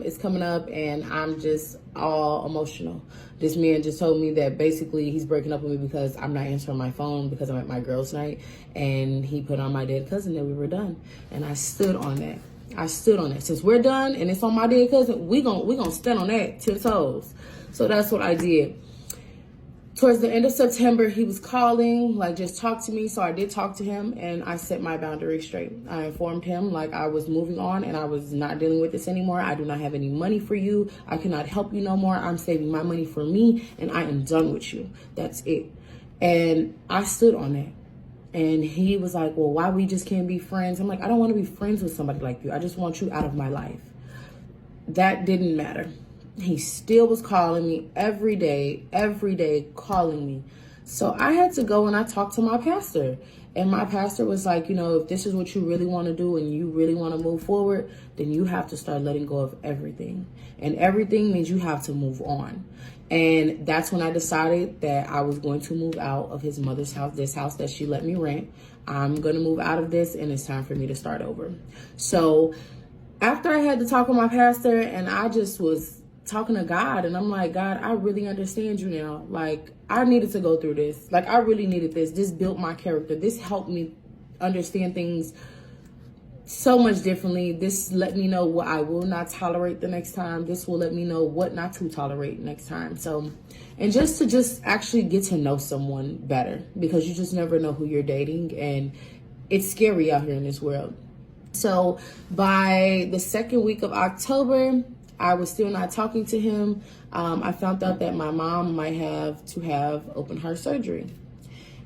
is coming up, and I'm just all emotional. This man just told me that basically he's breaking up with me because I'm not answering my phone because I'm at my girls' night, and he put on my dead cousin that we were done. And I stood on that. Since we're done and it's on my dead cousin, we gonna stand on that 10 toes. So that's what I did. Towards the end of September, he was calling, like, just talk to me. So I did talk to him, and I set my boundaries straight. I informed him, like, I was moving on and I was not dealing with this anymore. I do not have any money for you. I cannot help you no more. I'm saving my money for me, and I am done with you. That's it. And I stood on that. And he was like, well, why we just can't be friends? I'm like, I don't want to be friends with somebody like you. I just want you out of my life. That didn't matter. He still was calling me every day calling me. So I had to go and I talked to my pastor. And my pastor was like, you know, if this is what you really want to do and you really want to move forward, then you have to start letting go of everything. And everything means you have to move on. And that's when I decided that I was going to move out of his mother's house, this house that she let me rent. I'm going to move out of this, and it's time for me to start over. So after I had to talk with my pastor, and I just was talking to God, and I'm like, God, I really understand you now. Like, I needed to go through this. Like, I really needed this. This built my character. This helped me understand things so much differently. This let me know what I will not tolerate the next time. This will let me know what not to tolerate next time. So, and just to actually get to know someone better, because you just never know who you're dating, and it's scary out here in this world. So by the second week of October, I was still not talking to him. I found out that my mom might have to have open heart surgery.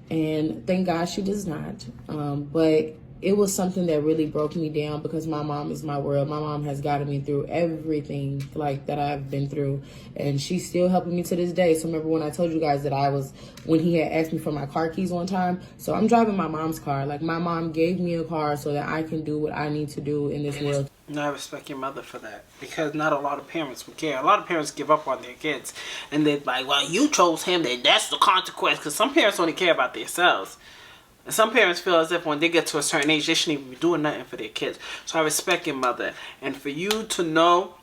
And thank God she does not. But it was something that really broke me down, because my mom is my world. My mom has gotten me through everything like that I've been through, and she's still helping me to this day. So remember when I told you guys that when he had asked me for my car keys one time? So I'm driving my mom's car. Like, my mom gave me a car so that I can do what I need to do in this world. And I respect your mother for that, because not a lot of parents would care. A lot of parents give up on their kids, and they're like, well, you chose him, then that's the consequence, because some parents only care about themselves. And some parents feel as if when they get to a certain age, they shouldn't even be doing nothing for their kids. So I respect your mother. And for you to know,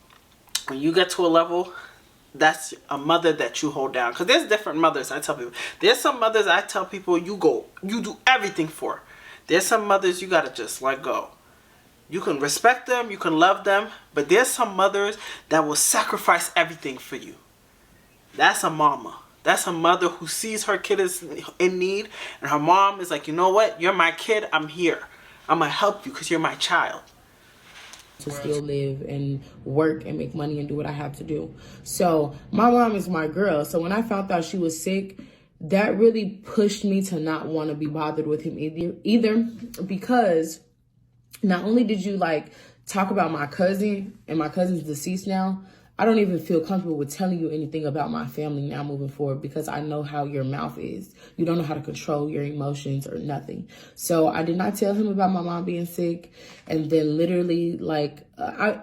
when you get to a level, that's a mother that you hold down. Because there's different mothers, I tell people. There's some mothers I tell people you do everything for. There's some mothers you got to just let go. You can respect them, you can love them, but there's some mothers that will sacrifice everything for you. That's a mama. That's a mother who sees her kid is in need, and her mom is like, you know what? You're my kid. I'm here. I'm going to help you because you're my child. To still live and work and make money and do what I have to do. So my mom is my girl. So when I found out she was sick, that really pushed me to not want to be bothered with him either, because not only did you like talk about my cousin, and my cousin's deceased now, I don't even feel comfortable with telling you anything about my family now moving forward because I know how your mouth is. You don't know how to control your emotions or nothing. So I did not tell him about my mom being sick. And then literally, like, I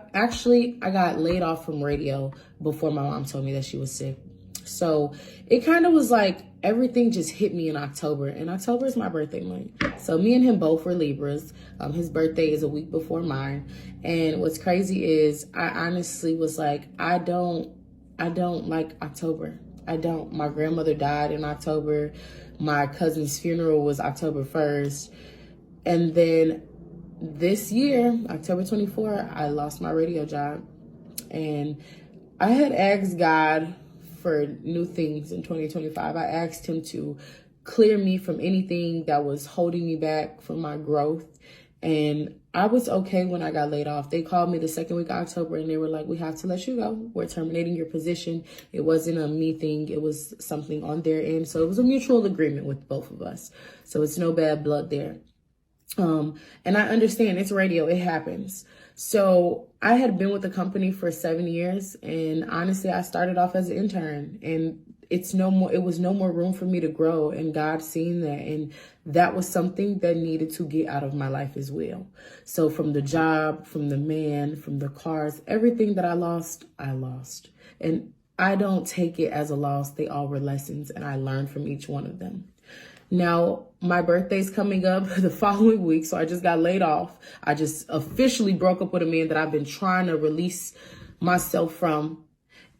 got laid off from radio before my mom told me that she was sick. So it kind of was like everything just hit me in October. And October is my birthday month. So me and him both were Libras. His birthday is a week before mine. And what's crazy is I honestly was like, I don't like October. I don't. My grandmother died in October. My cousin's funeral was October 1st. And then this year, October 24, I lost my radio job. And I had asked God for new things in 2025. I asked him to clear me from anything that was holding me back from my growth. And I was okay when I got laid off. They called me the second week of October and they were like, we have to let you go. We're terminating your position. It wasn't a me thing. It was something on their end. So it was a mutual agreement with both of us. So it's no bad blood there. And I understand it's radio. It happens. So I had been with the company for 7 years, and honestly, I started off as an intern, and it was no more room for me to grow, and God seen that, and that was something that needed to get out of my life as well. So from the job, from the man, from the cars, everything that I lost. And I don't take it as a loss. They all were lessons, and I learned from each one of them. Now, my birthday's coming up the following week, so I just got laid off. I just officially broke up with a man that I've been trying to release myself from.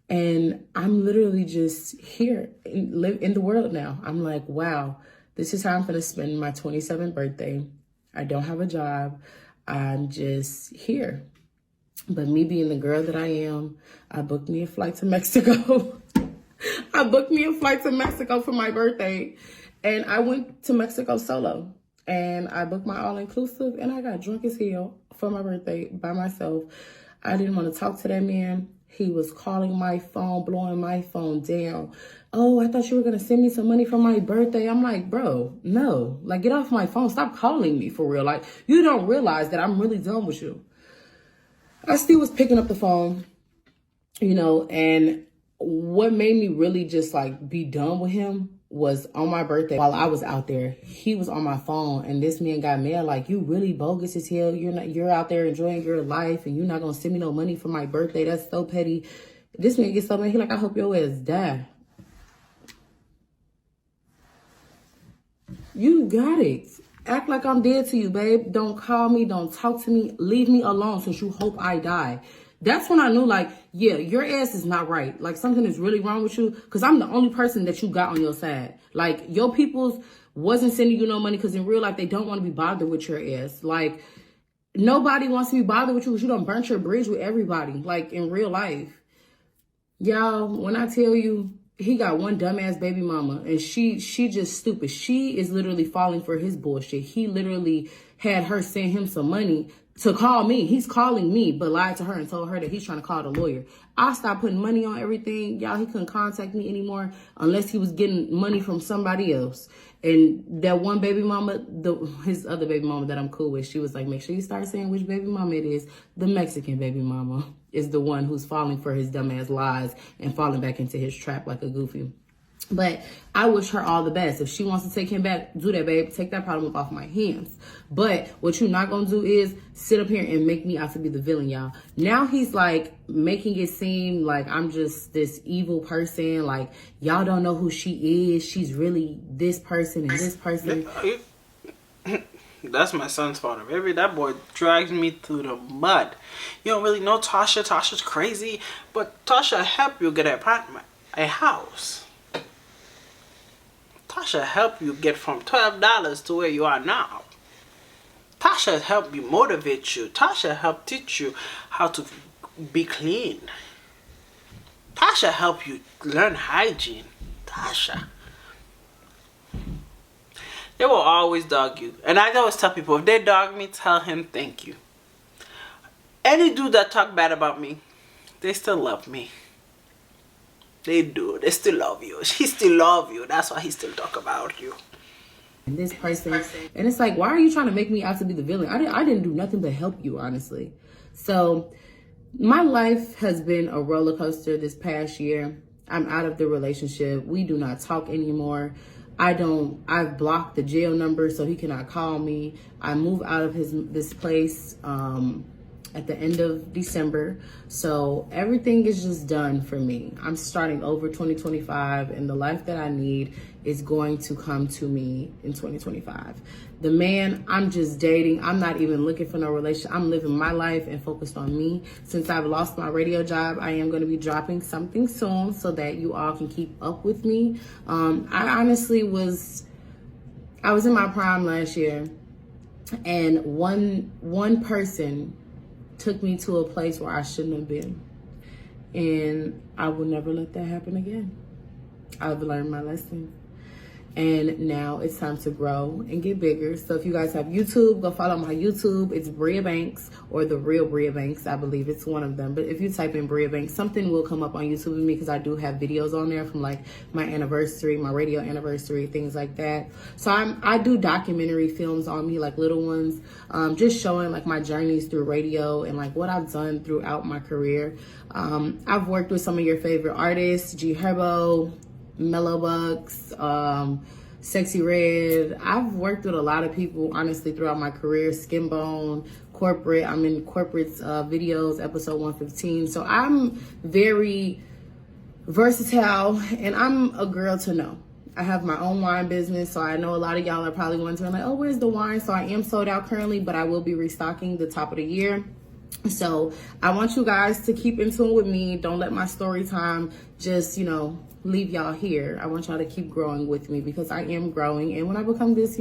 And I'm literally just here in the world now. I'm like, wow, this is how I'm going to spend my 27th birthday. I don't have a job. I'm just here. But me being the girl that I am, I booked me a flight to Mexico. I booked me a flight to Mexico for my birthday. And I went to Mexico solo, and I booked my all-inclusive, and I got drunk as hell for my birthday by myself. I didn't want to talk to that man. He was calling my phone, blowing my phone down. Oh, I thought you were going to send me some money for my birthday. I'm like, bro, no. Like, get off my phone. Stop calling me for real. Like, you don't realize that I'm really done with you. I still was picking up the phone, and what made me really just, like, be done with him was on my birthday while I was out there. He was on my phone, and this man got mad, like, you really bogus as hell. You're out there enjoying your life, and you're not gonna send me no money for my birthday. That's so petty. This man gets so mad. He like, I hope your ass die. You got it. Act like I'm dead to you, babe. Don't call me. Don't talk to me. Leave me alone since you hope I die. That's when I knew, like, yeah, your ass is not right. Like, something is really wrong with you, because I'm the only person that you got on your side. Like, your peoples wasn't sending you no money because in real life, they don't want to be bothered with your ass. Like, nobody wants to be bothered with you because you done burnt your bridge with everybody, like, in real life. Y'all, when I tell you, he got one dumbass baby mama, and she just stupid. She is literally falling for his bullshit. He literally had her send him some money to call me. He's calling me, but lied to her and told her that he's trying to call the lawyer. I stopped putting money on everything. Y'all, he couldn't contact me anymore unless he was getting money from somebody else. And that one baby mama, his other baby mama that I'm cool with, she was like, make sure you start saying which baby mama it is. The Mexican baby mama is the one who's falling for his dumbass lies and falling back into his trap like a goofy. But I wish her all the best. If she wants to take him back, do that, babe. Take that problem up off my hands. But what you're not going to do is sit up here and make me out to be the villain, y'all. Now he's like making it seem like I'm just this evil person. Like, y'all don't know who she is. She's really this person and this person. That's my son's father, baby. That boy dragged me through the mud. You don't really know Tasha. Tasha's crazy. But Tasha helped you get an apartment, a house. Tasha helped you get from $12 to where you are now. Tasha helped you, motivate you. Tasha helped teach you how to be clean. Tasha helped you learn hygiene. Tasha. They will always dog you. And I always tell people, if they dog me, tell him thank you. Any dude that talk bad about me, they still love me. They do. They still love you. He still love you. That's why he still talk about you. And this person. And it's like, why are you trying to make me out to be the villain? I didn't do nothing but help you, honestly. So My life has been a roller coaster this past year. I'm out of the relationship. We do not talk anymore. I've blocked the jail number so he cannot call me. I moved out of this place at the end of December. So everything is just done for me. I'm starting over 2025, and the life that I need is going to come to me in 2025. The man I'm just dating, I'm not even looking for no relationship. I'm living my life and focused on me. Since I've lost my radio job, I am going to be dropping something soon so that you all can keep up with me. I was in my prime last year, and one person took me to a place where I shouldn't have been. And I will never let that happen again. I've learned my lesson. And now it's time to grow and get bigger. So if you guys have YouTube, go follow my YouTube. It's Bria Banks, or The Real Bria Banks. I believe it's one of them. But if you type in Bria Banks, something will come up on YouTube with me, because I do have videos on there from like my anniversary, my radio anniversary, things like that. So I do documentary films on me, like little ones, just showing like my journeys through radio and like what I've done throughout my career. I've worked with some of your favorite artists, G Herbo, Mellow Bucks, Sexy Red. I've worked with a lot of people, honestly, throughout my career. Skinbone, corporate. I'm in corporate's videos, episode 115. So I'm very versatile, and I'm a girl to know. I have my own wine business, so I know a lot of y'all are probably wondering, like, oh, where's the wine? So I am sold out currently, but I will be restocking the top of the year. So I want you guys to keep in tune with me. Don't let my story time just, leave y'all here. I want y'all to keep growing with me, because I am growing. And when I become this,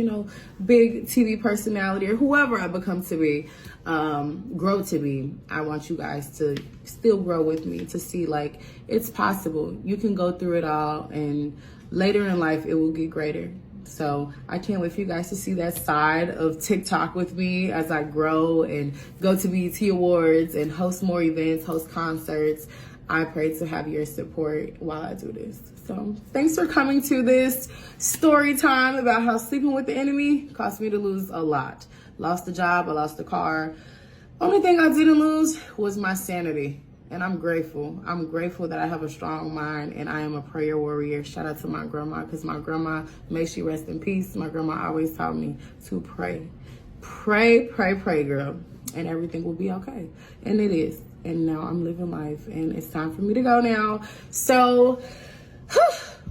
big TV personality, or whoever I become to be, grow to be, I want you guys to still grow with me, to see like it's possible. You can go through it all, and later in life it will get greater. So I can't wait for you guys to see that side of TikTok with me as I grow and go to BET Awards and host more events, host concerts. I pray to have your support while I do this. So thanks for coming to this story time about how sleeping with the enemy cost me to lose a lot. Lost the job, I lost the car. Only thing I didn't lose was my sanity. And I'm grateful. I'm grateful that I have a strong mind, and I am a prayer warrior. Shout out to my grandma, because my grandma, may she rest in peace, my grandma always taught me to pray. Pray, pray, pray, girl, and everything will be okay. And it is. And now I'm living life, and it's time for me to go now. So,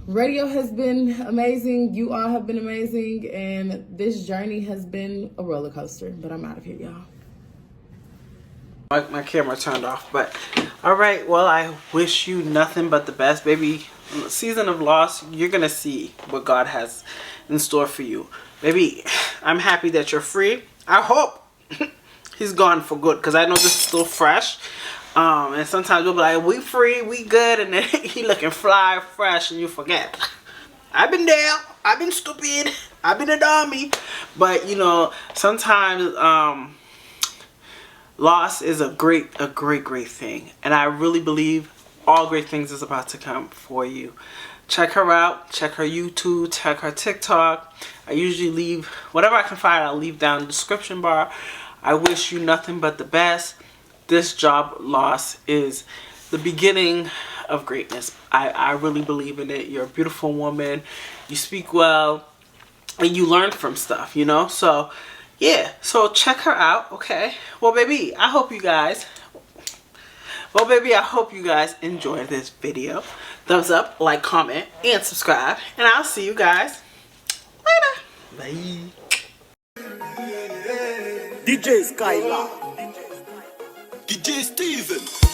radio has been amazing. You all have been amazing, and this journey has been a roller coaster. But I'm out of here, y'all. My camera turned off, but all right. Well, I wish you nothing but the best, baby. In the season of loss, you're gonna see what God has in store for you, baby. I'm happy that you're free. I hope he's gone for good, because I know this is still fresh. And sometimes we'll be like, we free, we good, and then he looking fly, fresh, and you forget. I've been there, I've been stupid, I've been in the army, but sometimes loss is a great thing, and I really believe all great things is about to come for you. Check her out, check her YouTube, check her TikTok. I usually leave whatever I can find, I'll leave down in the description bar. I wish you nothing but the best. This job loss is the beginning of greatness. I really believe in it. You're a beautiful woman, you speak well, and you learn from stuff, so yeah, so check her out. Okay, well baby, I hope you guys enjoyed this video. Thumbs up, like, comment, and subscribe, and I'll see you guys later. Bye. DJ Skylar, DJ Steven.